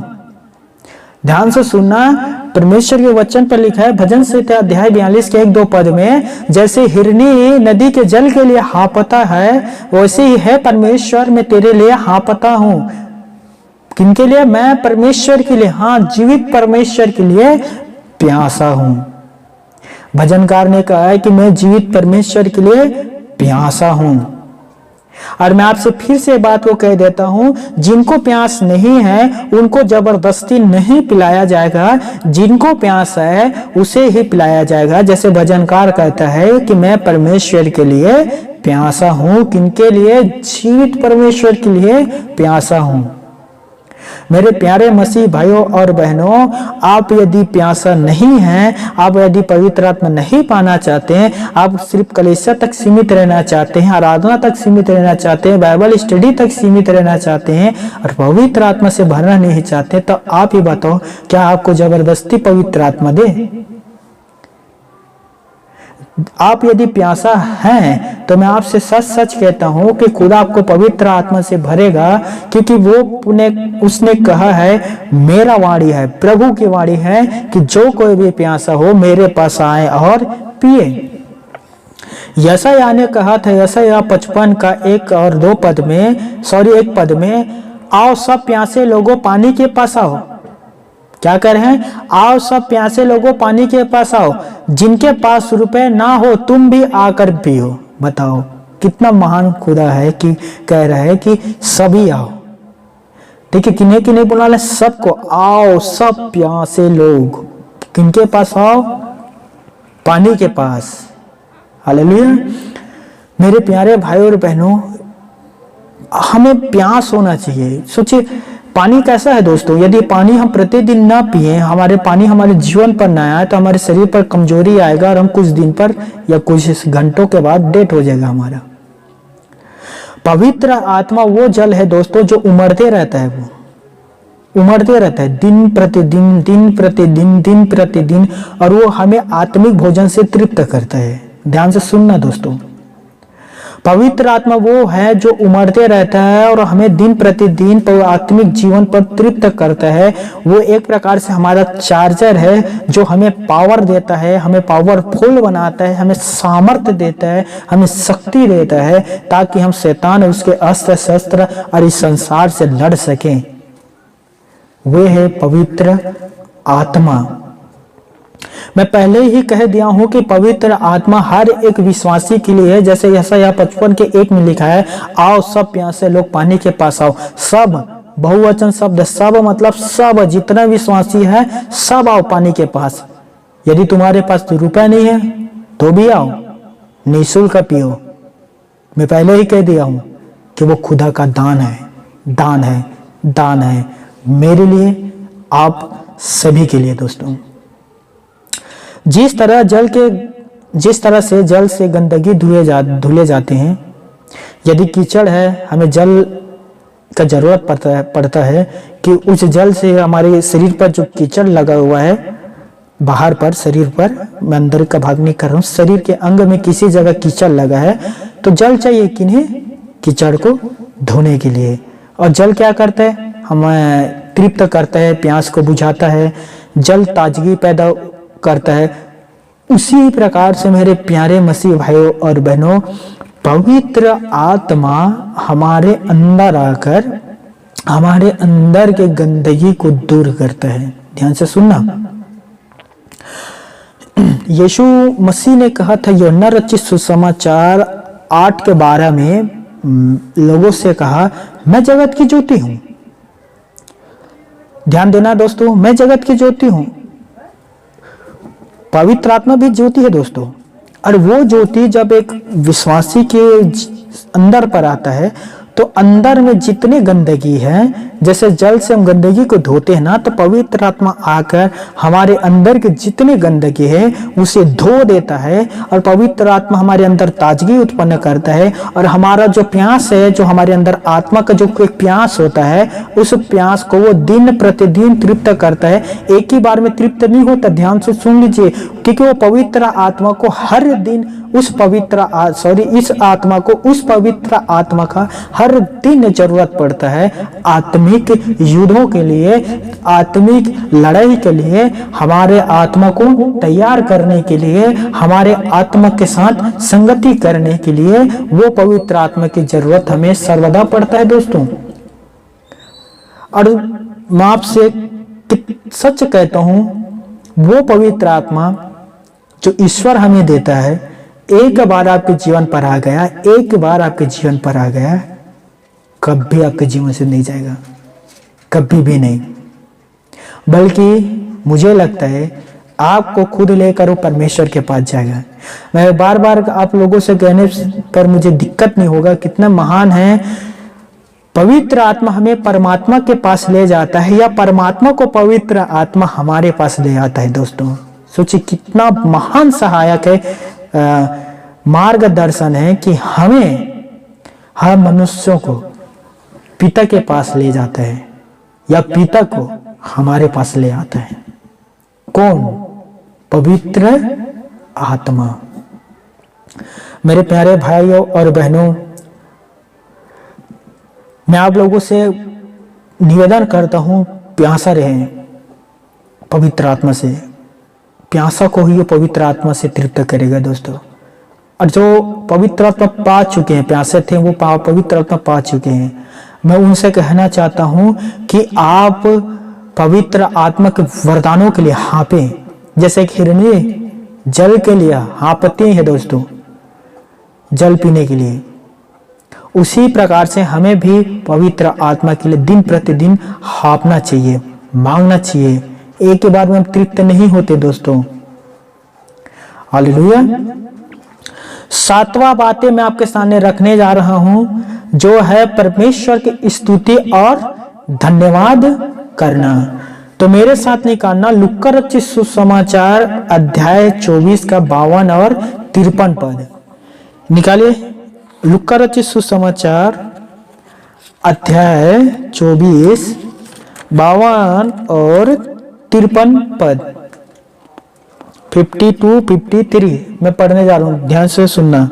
[SPEAKER 1] ध्यान से सुनना, परमेश्वर के वचन पर लिखा है भजन संहिता अध्याय 42 के 1-2 पद में, जैसे हिरनी नदी के जल के लिए हाँफता है, वैसे ही है परमेश्वर, मैं तेरे लिए हाँफता हूं। किनके लिए? मैं परमेश्वर के लिए, हाँ, जीवित परमेश्वर के लिए प्यासा हूं। भजनकार ने कहा है कि मैं जीवित परमेश्वर के लिए प्यासा हूं। और मैं आपसे फिर से बात को कह देता हूं, जिनको प्यास नहीं है उनको जबरदस्ती नहीं पिलाया जाएगा, जिनको प्यास है उसे ही पिलाया जाएगा। जैसे भजनकार कहता है कि मैं परमेश्वर के लिए प्यासा हूं। किनके लिए? जीवित परमेश्वर के लिए प्यासा हूं। मेरे प्यारे मसीह भाइयों और बहनों, आप यदि प्यासा नहीं हैं, आप यदि पवित्र आत्मा नहीं पाना चाहते हैं, आप सिर्फ कलीसिया तक सीमित रहना चाहते हैं, आराधना तक सीमित रहना चाहते हैं, बाइबल स्टडी तक सीमित रहना चाहते हैं और पवित्र आत्मा से भरना नहीं चाहते, तो आप ही बताओ, क्या आपको जबरदस्ती पवित्र आत्मा दे? आप यदि प्यासा हैं तो मैं आपसे सच सच कहता हूं कि खुदा आपको पवित्र आत्मा से भरेगा, क्योंकि उसने कहा है, मेरा वाणी है, प्रभु की वाणी है कि जो कोई भी प्यासा हो मेरे पास आए और पिए। यशायाह ने कहा था, यशायाह 55 का 1 और 2 पद में, 1 पद में, आओ सब प्यासे लोगों पानी के पास आओ। क्या कर रहे हैं? आओ सब प्यासे लोगों पानी के पास आओ, जिनके पास रुपए ना हो तुम भी आकर पियो। बताओ कितना महान खुदा है कि कह रहा है कि सभी आओ। देखिए, किन्हें किन्हें बुला ले? सबको, आओ सब प्यासे लोग। किनके पास आओ? पानी के पास। हालेलुया। मेरे प्यारे भाइयों और बहनों, हमें प्यास होना चाहिए। सोचिए, पानी कैसा है दोस्तों? यदि पानी हम प्रतिदिन ना पिए, पानी हमारे जीवन पर ना आए, तो हमारे शरीर पर कमजोरी आएगा और हम कुछ दिन पर या कुछ घंटों के बाद डेड हो जाएगा हमारा। पवित्र आत्मा वो जल है दोस्तों जो उमड़ते रहता है, वो उमड़ते रहता है दिन प्रतिदिन, और वो हमें आत्मिक भोजन से तृप्त करता है। ध्यान से सुनना दोस्तों, पवित्र आत्मा वो है जो उमड़ते रहता है और हमें दिन प्रतिदिन आत्मिक जीवन पर तृप्त करता है। वो एक प्रकार से हमारा चार्जर है जो हमें पावर देता है, हमें पावरफुल बनाता है, हमें सामर्थ्य देता है, हमें शक्ति देता है ताकि हम शैतान और उसके अस्त्र शस्त्र और इस संसार से लड़ सकें। वे है पवित्र आत्मा। मैं पहले ही कह दिया हूं कि पवित्र आत्मा हर एक विश्वासी के लिए है। जैसे यशायाह 55:1 में लिखा है, आओ सब प्यासे लोग पानी के पास आओ। सब बहुवचन शब्द, सब मतलब सब, जितना विश्वासी है सब आओ पानी के पास। यदि तुम्हारे पास रुपया नहीं है तो भी आओ, निःशुल्क पियो। मैं पहले ही कह दिया हूं कि वो खुदा का दान है, दान है, दान है, मेरे लिए, आप सभी के लिए। दोस्तों, जिस तरह से जल से गंदगी धुले जाते हैं, यदि कीचड़ है, हमें जल का जरूरत पड़ता है कि उस जल से हमारे शरीर पर जो कीचड़ लगा हुआ है, बाहर पर, शरीर पर, मैं अंदर का भाग नहीं कर रहा हूँ, शरीर के अंग में किसी जगह कीचड़ लगा है तो जल चाहिए किन्हें? कीचड़ को धोने के लिए। और जल क्या करता है? हमें तृप्त करता है, प्यास को बुझाता है, जल ताजगी पैदा करता है। उसी प्रकार से मेरे प्यारे मसीह भाइयों और बहनों, पवित्र आत्मा हमारे अंदर आकर हमारे अंदर के गंदगी को दूर करता है। ध्यान से सुनना, यीशु मसीह ने कहा था यूहन्ना रचित सुसमाचार 8:12 में, लोगों से कहा, मैं जगत की ज्योति हूं। ध्यान देना दोस्तों, मैं जगत की ज्योति हूं। पवित्र आत्मा भी ज्योति है दोस्तों। और वो ज्योति जब एक विश्वासी के अंदर पर आता है तो अंदर में जितने गंदगी है, जैसे जल से हम गंदगी को धोते हैं ना, तो पवित्र आत्मा आकर हमारे अंदर के जितने गंदगी है उसे धो देता है। और पवित्र आत्मा हमारे अंदर ताजगी उत्पन्न करता है। और हमारा जो प्यास है, जो हमारे अंदर आत्मा का जो एक प्यास होता है, उस प्यास को वो दिन प्रतिदिन तृप्त करता है। एक ही बार में तृप्त नहीं होता, ध्यान से सुन लीजिए, क्योंकि वो पवित्र आत्मा को हर दिन इस आत्मा को उस पवित्र आत्मा का हर दिन जरूरत पड़ता है। आत्मिक युद्धों के लिए, आत्मिक लड़ाई के लिए, हमारे आत्मा को तैयार करने के लिए, हमारे आत्मा के साथ संगति करने के लिए वो पवित्र आत्मा की जरूरत हमें सर्वदा पड़ता है दोस्तों। और मैं आपसे सच कहता हूं, वो पवित्र आत्मा जो ईश्वर हमें देता है, एक बार आपके जीवन पर आ गया, एक बार आपके जीवन पर आ गया, कभी आपके जीवन से नहीं जाएगा, कभी भी नहीं। बल्कि मुझे लगता है आपको खुद लेकर वो परमेश्वर के पास जाएगा। मैं बार बार आप लोगों से कहने पर मुझे दिक्कत नहीं होगा, कितना महान है पवित्र आत्मा हमें परमात्मा के पास ले जाता है, या परमात्मा को पवित्र आत्मा हमारे पास ले आता है। दोस्तों सोचिए कितना महान सहायक है, मार्गदर्शन है कि हमें, हर मनुष्यों को पिता के पास ले जाता है, या पिता को हमारे पास ले आता है। कौन? पवित्र आत्मा। मेरे प्यारे भाइयों और बहनों, मैं आप लोगों से निवेदन करता हूं, प्यासा रहें पवित्र आत्मा से। प्यासा को ही पवित्र आत्मा से तृप्त करेगा दोस्तों। और जो पवित्र आत्मा पा चुके हैं, प्यासे थे वो पवित्र आत्मा पा चुके हैं, मैं उनसे कहना चाहता हूं कि आप पवित्र आत्मा के वरदानों के लिए हाँपे। जैसे एक हिरनी जल के लिए हाँपती है दोस्तों, जल पीने के लिए, उसी प्रकार से हमें भी पवित्र आत्मा के लिए दिन प्रतिदिन हाँपना चाहिए, मांगना चाहिए। एक ही बार में हम तृप्त नहीं होते दोस्तों। हालेलुया। 7वां बातें मैं आपके सामने रखने जा रहा हूं, जो है परमेश्वर की स्तुति और धन्यवाद करना। तो मेरे साथ निकालना लुक्का रचित सुसमाचार अध्याय 24 का 52 और 53 पद निकालिए। लुक्का रचित सुसमाचार अध्याय 24 52 और 53 पद, 52-53 मैं पढ़ने जा रहा हूं, ध्यान से सुनना।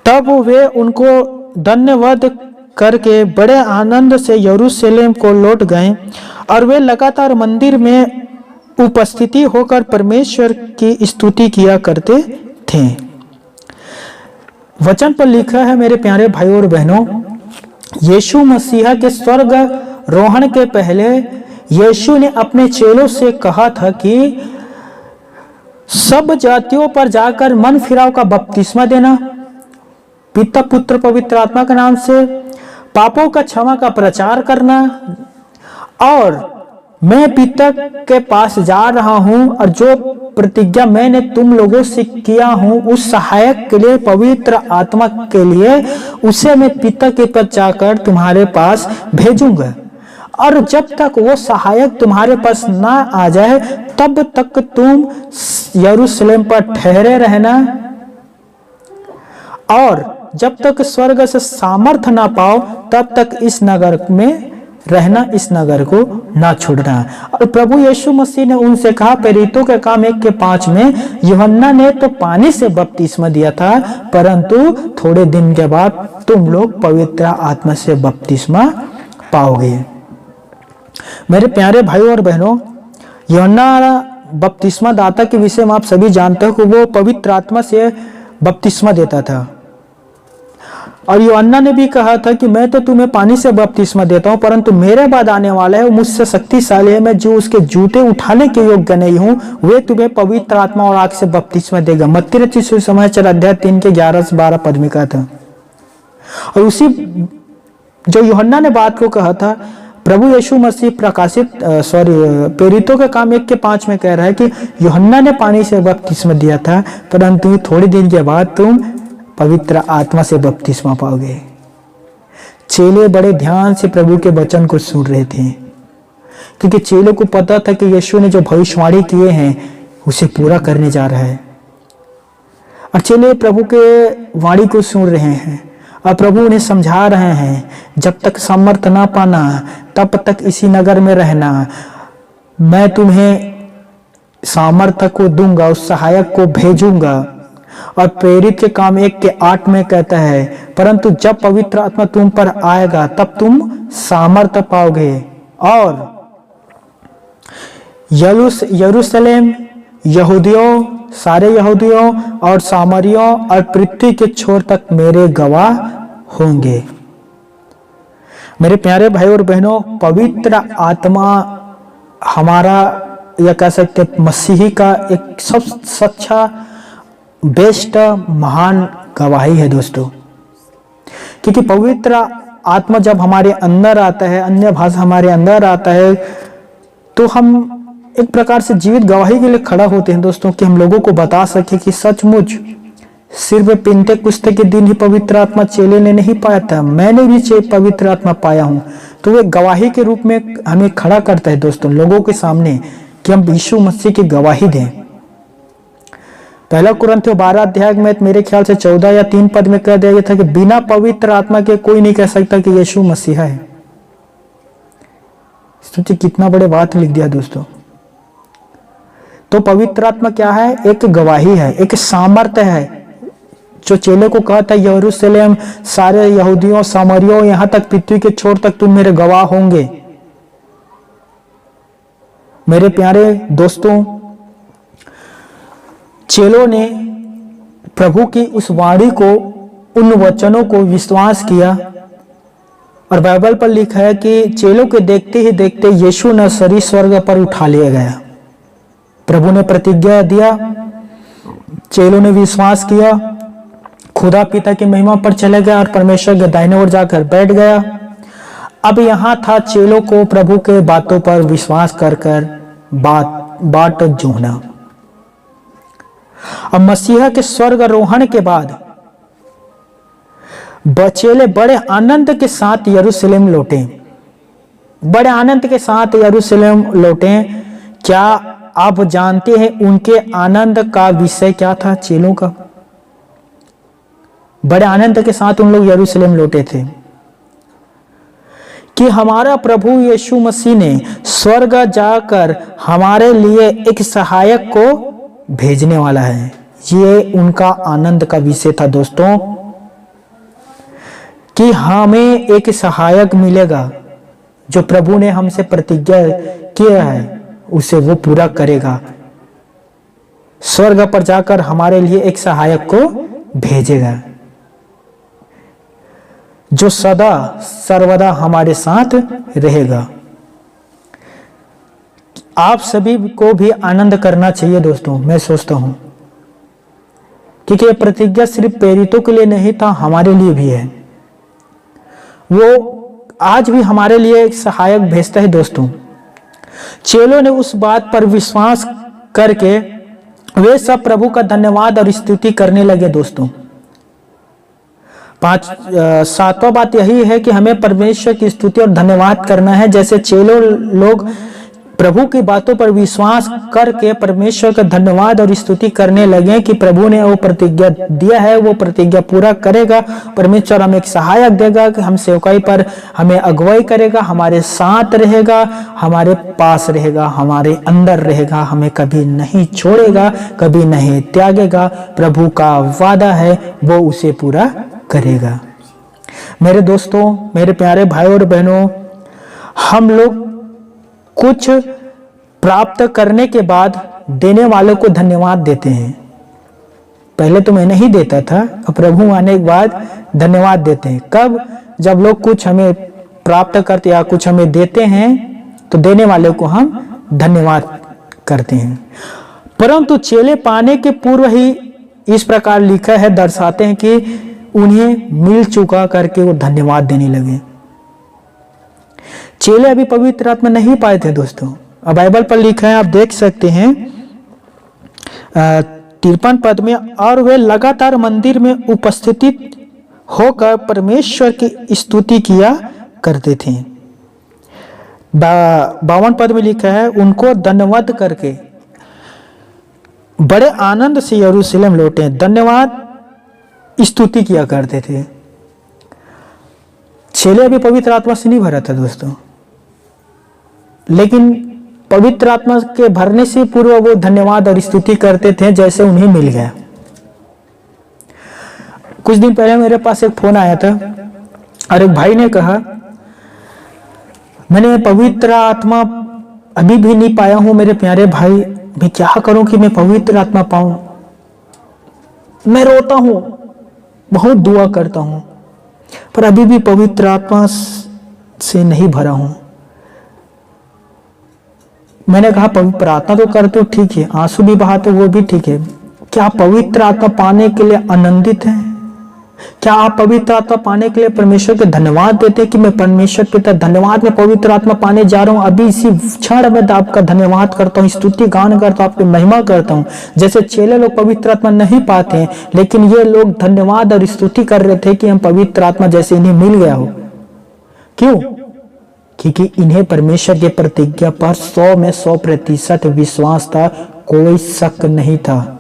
[SPEAKER 1] तब वे उनको धन्यवाद करके बड़े आनंद से यरूशलेम को लौट गए और वे लगातार मंदिर में उपस्थिति होकर परमेश्वर की स्तुति किया करते थे। वचन पर लिखा है, मेरे प्यारे भाइयों और बहनों, यीशु मसीहा के स्वर्ग रोहण के पहले यीशु ने अपने चेलों से कहा था कि सब जातियों पर जाकर मन फिराव का बपतिस्मा देना, पिता पुत्र पवित्र आत्मा के नाम से पापों का क्षमा का प्रचार करना, और मैं पिता के पास जा रहा हूं और जो प्रतिज्ञा मैंने तुम लोगों से किया हूं उस सहायक के लिए, पवित्र आत्मा के लिए, उसे मैं पिता के पास जाकर तुम्हारे पास भेजूंगा। और जब तक वो सहायक तुम्हारे पास ना आ जाए तब तक तुम यरूशलेम पर ठहरे रहना, और जब तक स्वर्ग से सामर्थ ना पाओ तब तक इस नगर में रहना, इस नगर को ना छोड़ना। और प्रभु यीशु मसीह ने उनसे कहा, प्रेरितों के काम 1:5 में, यूहन्ना ने तो पानी से बपतिस्मा दिया था, परंतु थोड़े दिन के बाद तुम लोग पवित्र आत्मा से बपतिस्मा पाओगे। मेरे प्यारे भाइयों और बहनों, यूहन्ना बपतिस्मा दाता के विषय में आप सभी जानते हो कि वो पवित्र आत्मा से बपतिस्मा देता था। और यूहन्ना ने भी कहा था कि मैं तो तुम्हें पानी से बपतिस्मा देता हूं, परंतु मेरे बाद आने वाला है वो मुझसे शक्तिशाली है, मैं जो उसके जूते उठाने के योग्य नहीं हूं, वे तुम्हें पवित्र आत्मा और आग से बपतिस्मा देगा। मत्ती रचित सुसमाचार अध्याय 3 के 11 से 12 पद में कहा था। और उसी जो यूहन्ना ने बात को कहा था, प्रभु यीशु मसीह प्रेरितों के काम 1:5 में कह रहा है कि यूहन्ना ने पानी से बपतिस्मा दिया था, परंतु थोड़ी दिन के बाद तुम पवित्र आत्मा से बपतिस्मा पाओगे। चेले बड़े ध्यान से प्रभु के वचन को सुन रहे थे, क्योंकि चेलों को पता था कि यीशु ने जो भविष्यवाणी किए हैं उसे पूरा करने जा रहा है। और चेले प्रभु के वाणी को सुन रहे हैं और प्रभु उन्हें समझा रहे हैं, जब तक सामर्थ ना पाना तब तक इसी नगर में रहना, मैं तुम्हें सामर्थ्य को दूंगा, उस सहायक को भेजूंगा। और प्रेरित के काम 1:8 में कहता है, परंतु जब पवित्र आत्मा तुम पर आएगा तब तुम सामर्थ्य पाओगे, और यरूशलेम, यहूदियों, सारे यहूदियों और सामरियों और पृथ्वी के छोर तक मेरे गवाह होंगे। मेरे प्यारे भाई और बहनों, पवित्र आत्मा हमारा, या कह सकते मसीही का एक सबसे सच्चा, बेस्ट, महान गवाही है दोस्तों। क्योंकि पवित्र आत्मा जब हमारे अंदर आता है, अन्य भाषा हमारे अंदर आता है, तो हम एक प्रकार से जीवित गवाही के लिए खड़ा होते हैं दोस्तों, कि हम लोगों को बता सके कि सचमुच सिर्फ पेंटेकुस्त के दिन ही पवित्र आत्मा चेले ने नहीं पाया था, मैंने भी पवित्र आत्मा पाया हूं। तो वे गवाही के रूप में हमें खड़ा करता है दोस्तों लोगों के सामने, कि हम यीशु मसीह की गवाही दें। पहला कुरिन्थियों 12 अध्याय में मेरे ख्याल से 14 या 3 पद में कह दिया गया था कि बिना पवित्र आत्मा के कोई नहीं कह सकता कि यीशु मसीहा है। सोचिए कितना बड़े बात लिख दिया दोस्तों। तो पवित्र आत्मा क्या है? एक गवाही है, एक सामर्थ्य है, जो चेले को कहता है यरूशलेम, सारे यहूदियों, सामरियों, यहां तक पृथ्वी के छोर तक तुम मेरे गवाह होंगे। मेरे प्यारे दोस्तों, चेलों ने प्रभु की उस वाणी को, उन वचनों को विश्वास किया, और बाइबल पर लिखा है कि चेलों के देखते ही देखते यीशु नासरी स्वर्ग पर उठा लिया गया। प्रभु ने प्रतिज्ञा दिया, चेलों ने विश्वास किया, खुदा पिता की महिमा पर चले गया और परमेश्वर के दाहिने ओर जाकर बैठ गया। अब यहां था चेलों को प्रभु के बातों पर विश्वास कर बाट जोहना। अब मसीहा के स्वर्ग आरोहण के बाद चेले बड़े आनंद के साथ यरूशलेम लौटे, बड़े आनंद के साथ यरूशलेम लौटे। क्या आप जानते हैं उनके आनंद का विषय क्या था? चेलों का बड़े आनंद के साथ उन लोग यरूशलेम लौटे थे कि हमारा प्रभु यीशु मसीह ने स्वर्ग जाकर हमारे लिए एक सहायक को भेजने वाला है। ये उनका आनंद का विषय था दोस्तों। कि हमें एक सहायक मिलेगा, जो प्रभु ने हमसे प्रतिज्ञा किया है उसे वो पूरा करेगा। स्वर्ग पर जाकर हमारे लिए एक सहायक को भेजेगा, जो सदा सर्वदा हमारे साथ रहेगा। आप सभी को भी आनंद करना चाहिए दोस्तों, मैं सोचता हूं, क्योंकि ये प्रतिज्ञा सिर्फ प्रेरितों के लिए नहीं था, हमारे लिए भी है। वो आज भी हमारे लिए एक सहायक भेजता है दोस्तों। चेलों ने उस बात पर विश्वास करके वे सब प्रभु का धन्यवाद और स्तुति करने लगे दोस्तों। सातवां बात यही है कि हमें परमेश्वर की स्तुति और धन्यवाद करना है। जैसे चेलों लोग प्रभु की बातों पर विश्वास करके परमेश्वर का धन्यवाद और स्तुति करने लगे कि प्रभु ने वो प्रतिज्ञा दिया है, वो प्रतिज्ञा पूरा करेगा। परमेश्वर हमें एक सहायक देगा कि हम सेवकाई पर हमें अगुवाई करेगा, हमारे साथ रहेगा, हमारे पास रहेगा, हमारे अंदर रहेगा, हमें कभी नहीं छोड़ेगा, कभी नहीं त्यागेगा। प्रभु का वादा है, वो उसे पूरा करेगा। मेरे दोस्तों, मेरे प्यारे भाई और बहनों, हम लोग कुछ प्राप्त करने के बाद देने वालों को धन्यवाद देते हैं। पहले तो मैं नहीं देता था, अब प्रभु आने के बाद धन्यवाद देते हैं। कब? जब लोग कुछ हमें प्राप्त करते या कुछ हमें देते हैं तो देने वाले को हम धन्यवाद करते हैं। परंतु चेले पाने के पूर्व ही इस प्रकार लिखा है, दर्शाते हैं कि उन्हें मिल चुका करके वो धन्यवाद देने लगे। चेले अभी पवित्र आत्मा नहीं पाए थे दोस्तों। अब बाइबल पर लिखा है, आप देख सकते हैं 53 पद में, और वे लगातार मंदिर में उपस्थित होकर परमेश्वर की स्तुति किया करते थे। 52 पद में लिखा है, उनको धन्यवाद करके बड़े आनंद से यरूशलेम लौटे, धन्यवाद स्तुति किया करते थे। चेले अभी पवित्र आत्मा से नहीं भरा था दोस्तों, लेकिन पवित्र आत्मा के भरने से पूर्व वो धन्यवाद और स्तुति करते थे जैसे उन्हें मिल गया। कुछ दिन पहले मेरे पास एक फोन आया था और एक भाई ने कहा, मैंने पवित्र आत्मा अभी भी नहीं पाया हूं मेरे प्यारे भाई, मैं क्या करूं कि मैं पवित्र आत्मा पाऊं। मैं रोता हूं, बहुत दुआ करता हूं, पर अभी भी पवित्र आत्मा से नहीं भरा हूं। मैंने कहा, प्रार्थना तो करते हो ठीक है, आंसू भी बहाते वो भी ठीक है, क्या आप पवित्र आत्मा पाने के लिए आनंदित हैं? क्या आप पवित्र आत्मा पाने के लिए परमेश्वर के धन्यवाद देते हैं कि मैं परमेश्वर पिता धन्यवाद में पवित्र आत्मा पाने जा रहा हूं, अभी इसी क्षण में आपका धन्यवाद करता हूं, स्तुति गान करता हूं, आपकी महिमा करता हूं। जैसे चेले लोग पवित्र आत्मा नहीं पाते हैं, लेकिन ये लोग धन्यवाद और स्तुति कर रहे थे कि हम पवित्र आत्मा जैसे इन्हें मिल गया हो। क्यों? क्योंकि इन्हें परमेश्वर के प्रतिज्ञा पर 100 में 100% विश्वास था, कोई शक नहीं था।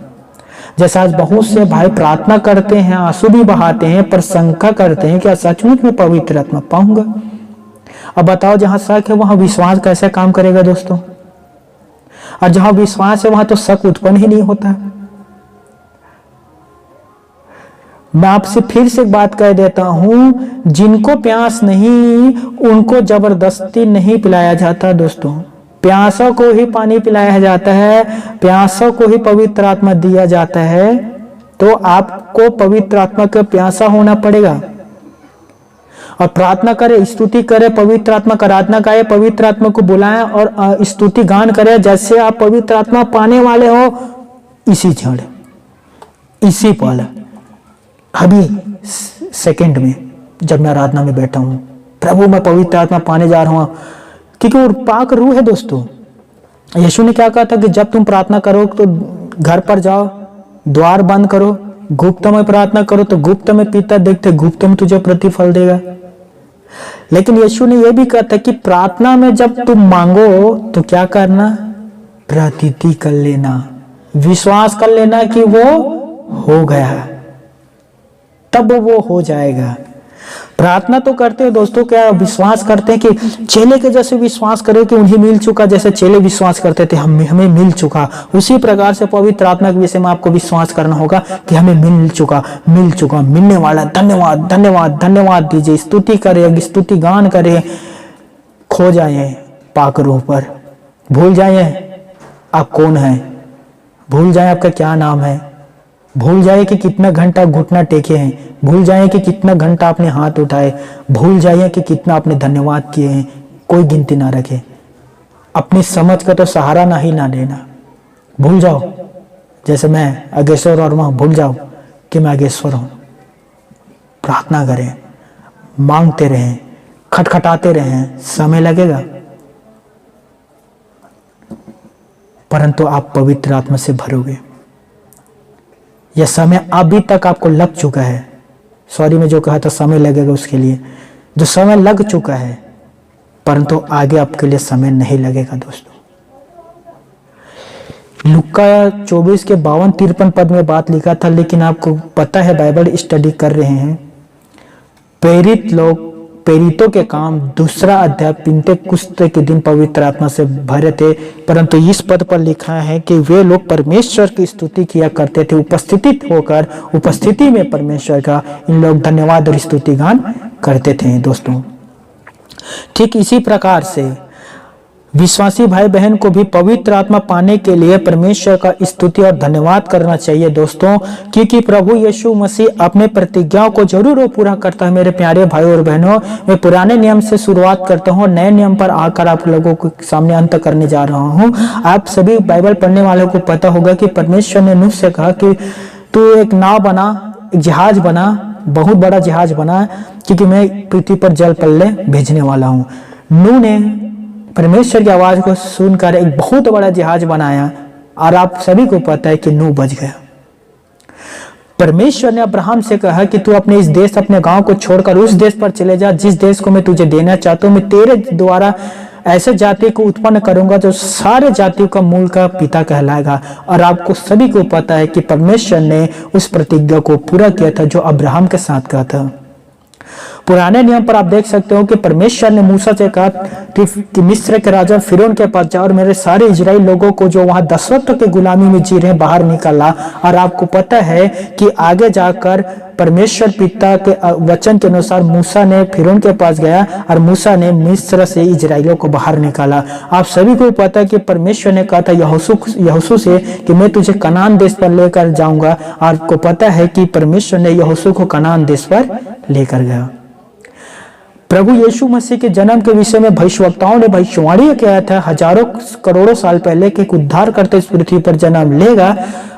[SPEAKER 1] जैसा आज बहुत से भाई प्रार्थना करते हैं, आंसू भी बहाते हैं, पर शंका करते हैं क्या सचमुच में पवित्र आत्मा पाऊंगा? अब बताओ, जहां शक है वहां विश्वास कैसे काम करेगा दोस्तों? और जहां विश्वास है वहां तो शक उत्पन्न ही नहीं होता। मैं आपसे फिर से एक बात कह देता हूं, जिनको प्यास नहीं उनको जबरदस्ती नहीं पिलाया जाता दोस्तों। प्यासों को ही पानी पिलाया जाता है, प्यासों को ही पवित्र आत्मा दिया जाता है। तो आपको पवित्र आत्मा का प्यासा होना पड़ेगा और प्रार्थना करे, स्तुति करे, पवित्र आत्मा का आराधना गाए, पवित्र आत्मा को बुलाएं और स्तुति गान करे। जैसे आप पवित्र आत्मा पाने वाले हो, इसी क्षण, इसी पल, अभी सेकंड में जब मैं आराधना में बैठा हूं, प्रभु मैं पवित्र आत्मा पाने जा रहा हूं, क्योंकि वो पाक रूह है दोस्तों। यीशु ने क्या कहा था कि जब तुम प्रार्थना करो तो घर पर जाओ, द्वार बंद करो, गुप्त में प्रार्थना करो, तो गुप्त में पिता देखते गुप्त में तुझे प्रतिफल देगा। लेकिन यीशु ने यह भी कहा था कि प्रार्थना में जब तुम मांगो तो क्या करना? प्रतीति कर लेना, विश्वास कर लेना कि वो हो गया, तब वो हो जाएगा। प्रार्थना तो करते हैं दोस्तों, क्या विश्वास करते हैं कि चेले के जैसे विश्वास करें कि उन्हें मिल चुका, जैसे चेले विश्वास करते थे हमें मिल चुका, उसी प्रकार से पवित्र आत्मा के विषय में आपको विश्वास करना होगा कि हमें मिल चुका, मिलने वाला। धन्यवाद धन्यवाद धन्यवाद दीजिए, स्तुति करें, स्तुति गान करें। खो जाए पाक रूह पर, भूल जाए आप कौन है, भूल जाए आपका क्या नाम है, भूल जाए कि कितना घंटा घुटना टेके हैं, भूल जाए कि कितना घंटा आपने हाथ उठाए, भूल जाइए कि कितना आपने धन्यवाद किए हैं। कोई गिनती ना रखे, अपनी समझ का तो सहारा ना ही ना लेना। भूल जाओ, जैसे मैं अगेश्वर और वहां भूल जाओ कि मैं अगेश्वर हूं। प्रार्थना करें, मांगते रहें, खटखटाते रहें। समय लगेगा, परंतु आप पवित्र आत्मा से भरोगे। यह समय अभी तक आपको लग चुका है। सॉरी, मैं जो कहा था समय लगेगा, उसके लिए जो समय लग चुका है, परंतु आगे आपके लिए समय नहीं लगेगा दोस्तों। लुक्का 24 के 52-53 पद में बात लिखा था, लेकिन आपको पता है बाइबल स्टडी कर रहे हैं, प्रेरितों के काम 2 अध्याय पिंतेकुस्त के दिन पवित्र आत्मा से भरे थे, परंतु इस पद पर लिखा है कि वे लोग परमेश्वर की स्तुति किया करते थे। उपस्थिति में परमेश्वर का इन लोग धन्यवाद और स्तुति गान करते थे दोस्तों। ठीक इसी प्रकार से विश्वासी भाई बहन को भी पवित्र आत्मा पाने के लिए परमेश्वर का स्तुति और धन्यवाद करना चाहिए दोस्तों, क्योंकि प्रभु यीशु मसीह अपने प्रतिज्ञाओं को जरूर वो पूरा करता है। मेरे प्यारे भाई और बहनों, मैं पुराने नियम से शुरुआत करता हूँ, नए नियम पर आकर आप लोगों के सामने अंत करने जा रहा हूँ। आप सभी बाइबल पढ़ने वालों को पता होगा कि परमेश्वर ने नूह से कहा कि तू एक नाव बना, एक जहाज बना, बहुत बड़ा जहाज बना, क्योंकि मैं पृथ्वी पर जल पल्ले भेजने वाला हूँ। नूह ने परमेश्वर की आवाज को सुनकर एक बहुत बड़ा जहाज बनाया, और आप सभी को पता है कि नूह बच गया। परमेश्वर ने अब्राहम से कहा कि तू अपने इस देश, अपने गांव को छोड़कर उस देश पर चले जा जिस देश को मैं तुझे देना चाहता हूं। मैं तेरे द्वारा ऐसे जाति को उत्पन्न करूंगा जो सारे जातियों का मूल का पिता कहलाएगा। और आपको सभी को पता है कि परमेश्वर ने उस प्रतिज्ञा को पूरा किया था जो अब्राहम के साथ कहा था। पुराने नियम पर आप देख सकते हो कि परमेश्वर ने मूसा से कहा कि मिस्र के राजा फिरौन के पास जा और मेरे सारे इजराइल लोगों को जो वहां 10 वर्ष के गुलामी में जी रहे बाहर निकाला। और आपको पता है कि आगे जाकर परमेश्वर पिता के वचन के अनुसार मूसा ने फिरौन के पास गया और मूसा ने मिस्र से इजराइलों को बाहर निकाला। आप सभी को पता है कि परमेश्वर ने कहा था यहोशू से कि मैं तुझे कनान देश पर लेकर जाऊंगा। आपको पता है कि परमेश्वर ने यहोशू को कनान देश पर लेकर गया। प्रभु यीशु मसीह के जन्म के विषय में भविष्यवक्ताओं ने भविष्यवाणी किया था हजारों करोड़ों साल पहले कि उद्धार करते इस पृथ्वी पर जन्म लेगा।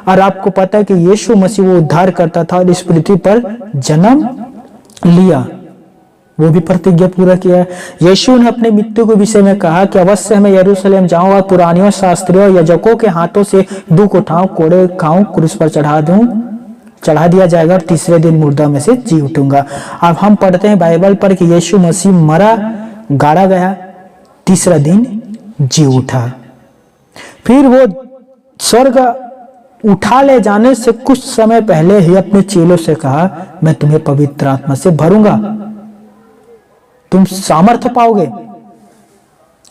[SPEAKER 1] और आपको पता है कि यीशु मसीह वो उद्धार करता था और इस पृथ्वी पर जन्म लिया, वो भी प्रतिज्ञा पूरा किया। यीशु ने अपने मृत्यु के विषय में कहा कि अवश्य मैं यरूशलेम जाऊं और पुरानियों, शास्त्रियों, याजकों के हाथों से दुख उठाऊं, कोड़े खाऊं, क्रूस पर चढ़ा दिया जाएगा और तीसरे दिन मुर्दा में से जी उठूंगा। अब हम पढ़ते हैं बाइबल पर कि यीशु मसीह मरा, गाड़ा गया, तीसरा दिन जी उठा। फिर वो स्वर्ग उठा ले जाने से कुछ समय पहले ही अपने चेलों से कहा, मैं तुम्हें पवित्र आत्मा से भरूंगा, तुम सामर्थ्य पाओगे।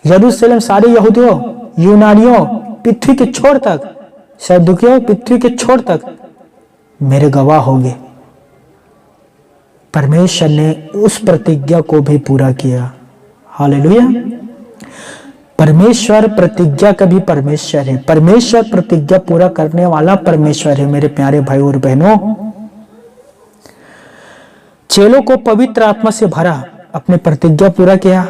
[SPEAKER 1] यरूशलेम सारे यहूदियों, यूनानियों, पृथ्वी के छोर तक, सदुकियों, पृथ्वी के छोर तक मेरे गवाह होंगे। परमेश्वर ने उस प्रतिज्ञा को भी पूरा किया। हालेलुया। परमेश्वर प्रतिज्ञा का भी परमेश्वर है। परमेश्वर प्रतिज्ञा पूरा करने वाला परमेश्वर है। मेरे प्यारे भाई और बहनों, चेलों को पवित्र आत्मा से भरा, अपने प्रतिज्ञा पूरा किया,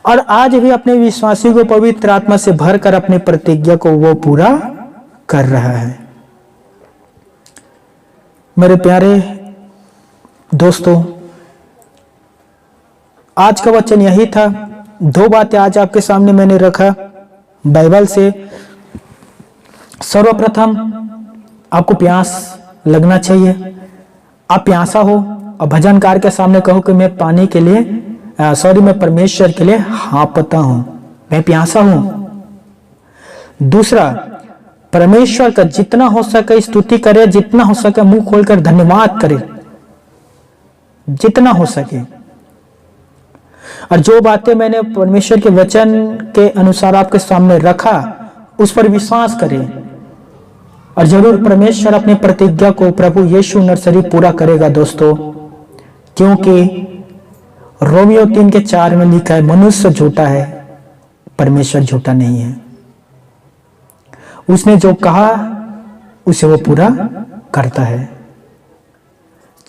[SPEAKER 1] और आज भी अपने विश्वासी को पवित्र आत्मा से भरकर अपने प्रतिज्ञा को वो पूरा कर रहा है। मेरे प्यारे दोस्तों, आज का वचन यही था। 2 बातें आज आपके सामने मैंने रखा बाइबल से। सर्वप्रथम आपको प्यास लगना चाहिए। आप प्यासा हो और भजनकार के सामने कहो कि मैं पानी के लिए मैं परमेश्वर के लिए हाँफता हूं, मैं प्यासा हूं। दूसरा, परमेश्वर का जितना हो सके स्तुति करे, जितना हो सके मुंह खोलकर धन्यवाद करे, जितना हो सके। और जो बातें मैंने परमेश्वर के वचन के अनुसार आपके सामने रखा उस पर विश्वास करें, और जरूर परमेश्वर अपनी प्रतिज्ञा को प्रभु यीशु नर्सरी पूरा करेगा दोस्तों। क्योंकि रोमियो 3:4 में लिखा है, मनुष्य झूठा है, परमेश्वर झूठा नहीं है। उसने जो कहा उसे वो पूरा करता है।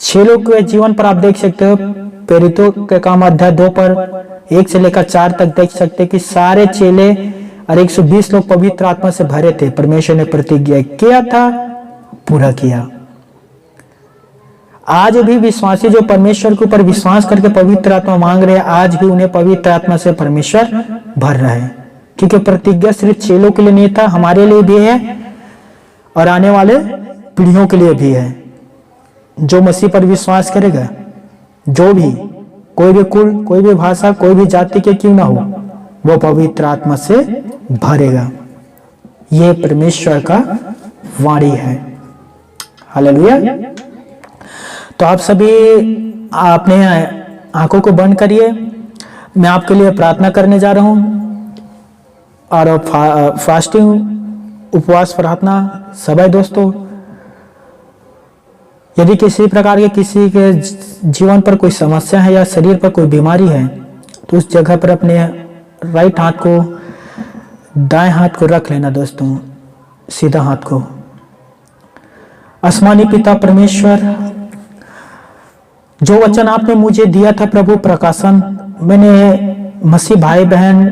[SPEAKER 1] चेलों के जीवन पर आप देख सकते हो, प्रेरितों के काम अध्याय 2 पर 1 से लेकर 4 तक देख सकते हैं कि सारे चेले और 120 लोग पवित्र आत्मा से भरे थे। परमेश्वर ने प्रतिज्ञा किया था, पूरा किया। आज भी विश्वासी जो परमेश्वर के ऊपर विश्वास करके पवित्र आत्मा मांग रहे हैं, आज भी उन्हें पवित्र आत्मा से परमेश्वर भर रहा है। क्योंकि प्रतिज्ञा सिर्फ चेलों के लिए नहीं था, हमारे लिए भी है और आने वाले पीढ़ियों के लिए भी है। जो मसीह पर विश्वास करेगा, जो भी कोई भी कुल, कोई भी भाषा, कोई भी जाति के क्यों ना हो, वो पवित्र आत्मा से भरेगा। ये परमेश्वर का वाणी है। हालेलुया। तो आप सभी अपने आंखों को बंद करिए, मैं आपके लिए प्रार्थना करने जा रहा हूं। और फास्टिंग, उपवास प्रार्थना सब है दोस्तों। यदि किसी प्रकार के किसी के जीवन पर कोई समस्या है या शरीर पर कोई बीमारी है, तो उस जगह पर अपने राइट हाथ को, दाएं हाथ को रख लेना दोस्तों, सीधा हाथ को। आसमानी पिता परमेश्वर, जो वचन आपने मुझे दिया था प्रभु प्रकाशन, मैंने मसीह भाई बहन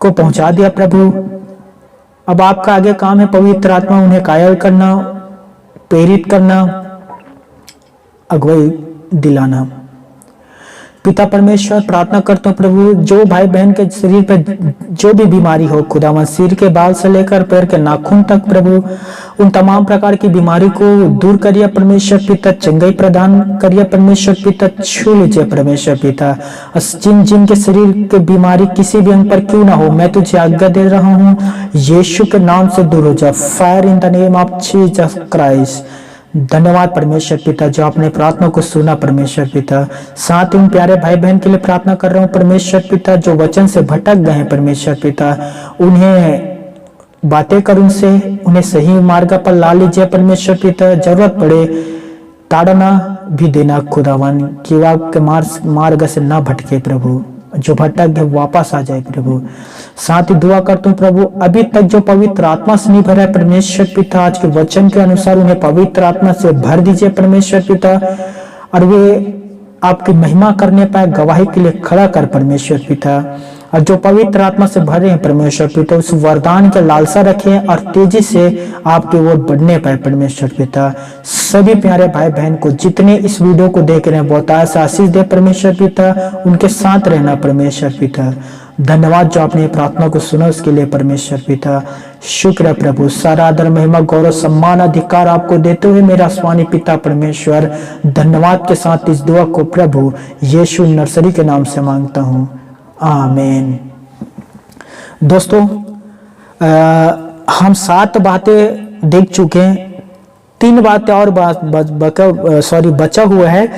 [SPEAKER 1] को पहुंचा दिया प्रभु। अब आपका आगे काम है पवित्र आत्मा उन्हें कायल करना, प्रेरित करना, अगुवाई दिलाना। पिता परमेश्वर, प्रार्थना करता हूँ प्रभु, जो भाई बहन के शरीर पर जो भी बीमारी हो खुदावन, सिर के बाल से लेकर पैर के नाखून तक प्रभु, उन तमाम प्रकार की बीमारी को दूर करिए परमेश्वर पिता, चंगाई प्रदान करिए परमेश्वर पिता, छू लीजिए परमेश्वर पिता। जिन के शरीर के बीमारी किसी भी अंग पर क्यों ना हो, मैं तुझे आज्ञा दे रहा हूँ, यीशु के नाम से दूर हो जा। Fire in the name of Jesus Christ. धन्यवाद परमेश्वर पिता, जो आपने प्रार्थना को सुना परमेश्वर पिता। साथ ही उन प्यारे भाई बहन के लिए प्रार्थना कर रहा हूँ परमेश्वर पिता, जो वचन से भटक गए हैं परमेश्वर पिता, उन्हें बातें कर उनसे, उन्हें सही मार्ग पर ला लीजिए परमेश्वर पिता। जरूरत पड़े ताड़ना भी देना खुदावन, कि वह आपके मार्ग से ना भटके प्रभु, जो भटक गए वापस आ जाए प्रभु। साथ ही दुआ करता हूँ प्रभु, अभी तक जो पवित्र आत्मा से नहीं भरा है परमेश्वर पिता, आज के वचन के अनुसार उन्हें पवित्र आत्मा से भर दीजिए परमेश्वर पिता, और वे आपकी महिमा करने पाए, गवाही के लिए खड़ा कर परमेश्वर पिता। और जो पवित्र आत्मा से भरे हैं परमेश्वर पिता, उस वरदान के लालसा रखें और तेजी से आपकी ओर बढ़ने पाए परमेश्वर पिता। सभी प्यारे भाई बहन को जितने इस वीडियो को देख रहे हैं बहुत ऐसा आशीष दे परमेश्वर पिता, उनके साथ रहना परमेश्वर पिता। धन्यवाद जो आपने प्रार्थना को सुना उसके लिए परमेश्वर पिता। शुक्र है प्रभु, सारा आदर महिमा गौरव सम्मान अधिकार आपको देते हुए मेरा आसमानी पिता परमेश्वर, धन्यवाद के साथ इस दुआ को प्रभु यीशु नर्सरी के नाम से मांगता हूँ, आमीन। दोस्तों हम 7 बातें देख चुके हैं, 3 बातें और बचा हुआ है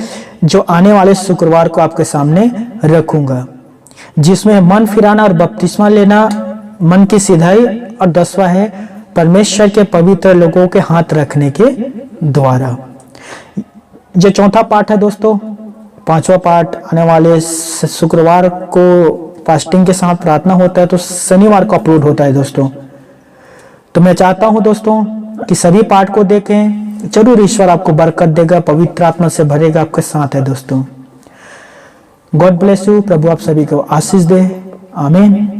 [SPEAKER 1] जो आने वाले शुक्रवार को आपके सामने रखूंगा, जिसमें मन फिराना और बपतिस्मा लेना, मन की सिधाई, और 10वां है परमेश्वर के पवित्र लोगों के हाथ रखने के द्वारा। ये 4था पाठ है दोस्तों। 5वां पाठ आने वाले शुक्रवार को फास्टिंग के साथ प्रार्थना होता है, तो शनिवार को अपलोड होता है दोस्तों। तो मैं चाहता हूं दोस्तों कि सभी पाठ को देखें, जरूर ईश्वर आपको बरकत देगा, पवित्र आत्मा से भरेगा, आपके साथ है दोस्तों। God bless you. प्रभु आप सभी को आशीष दे, आमीन।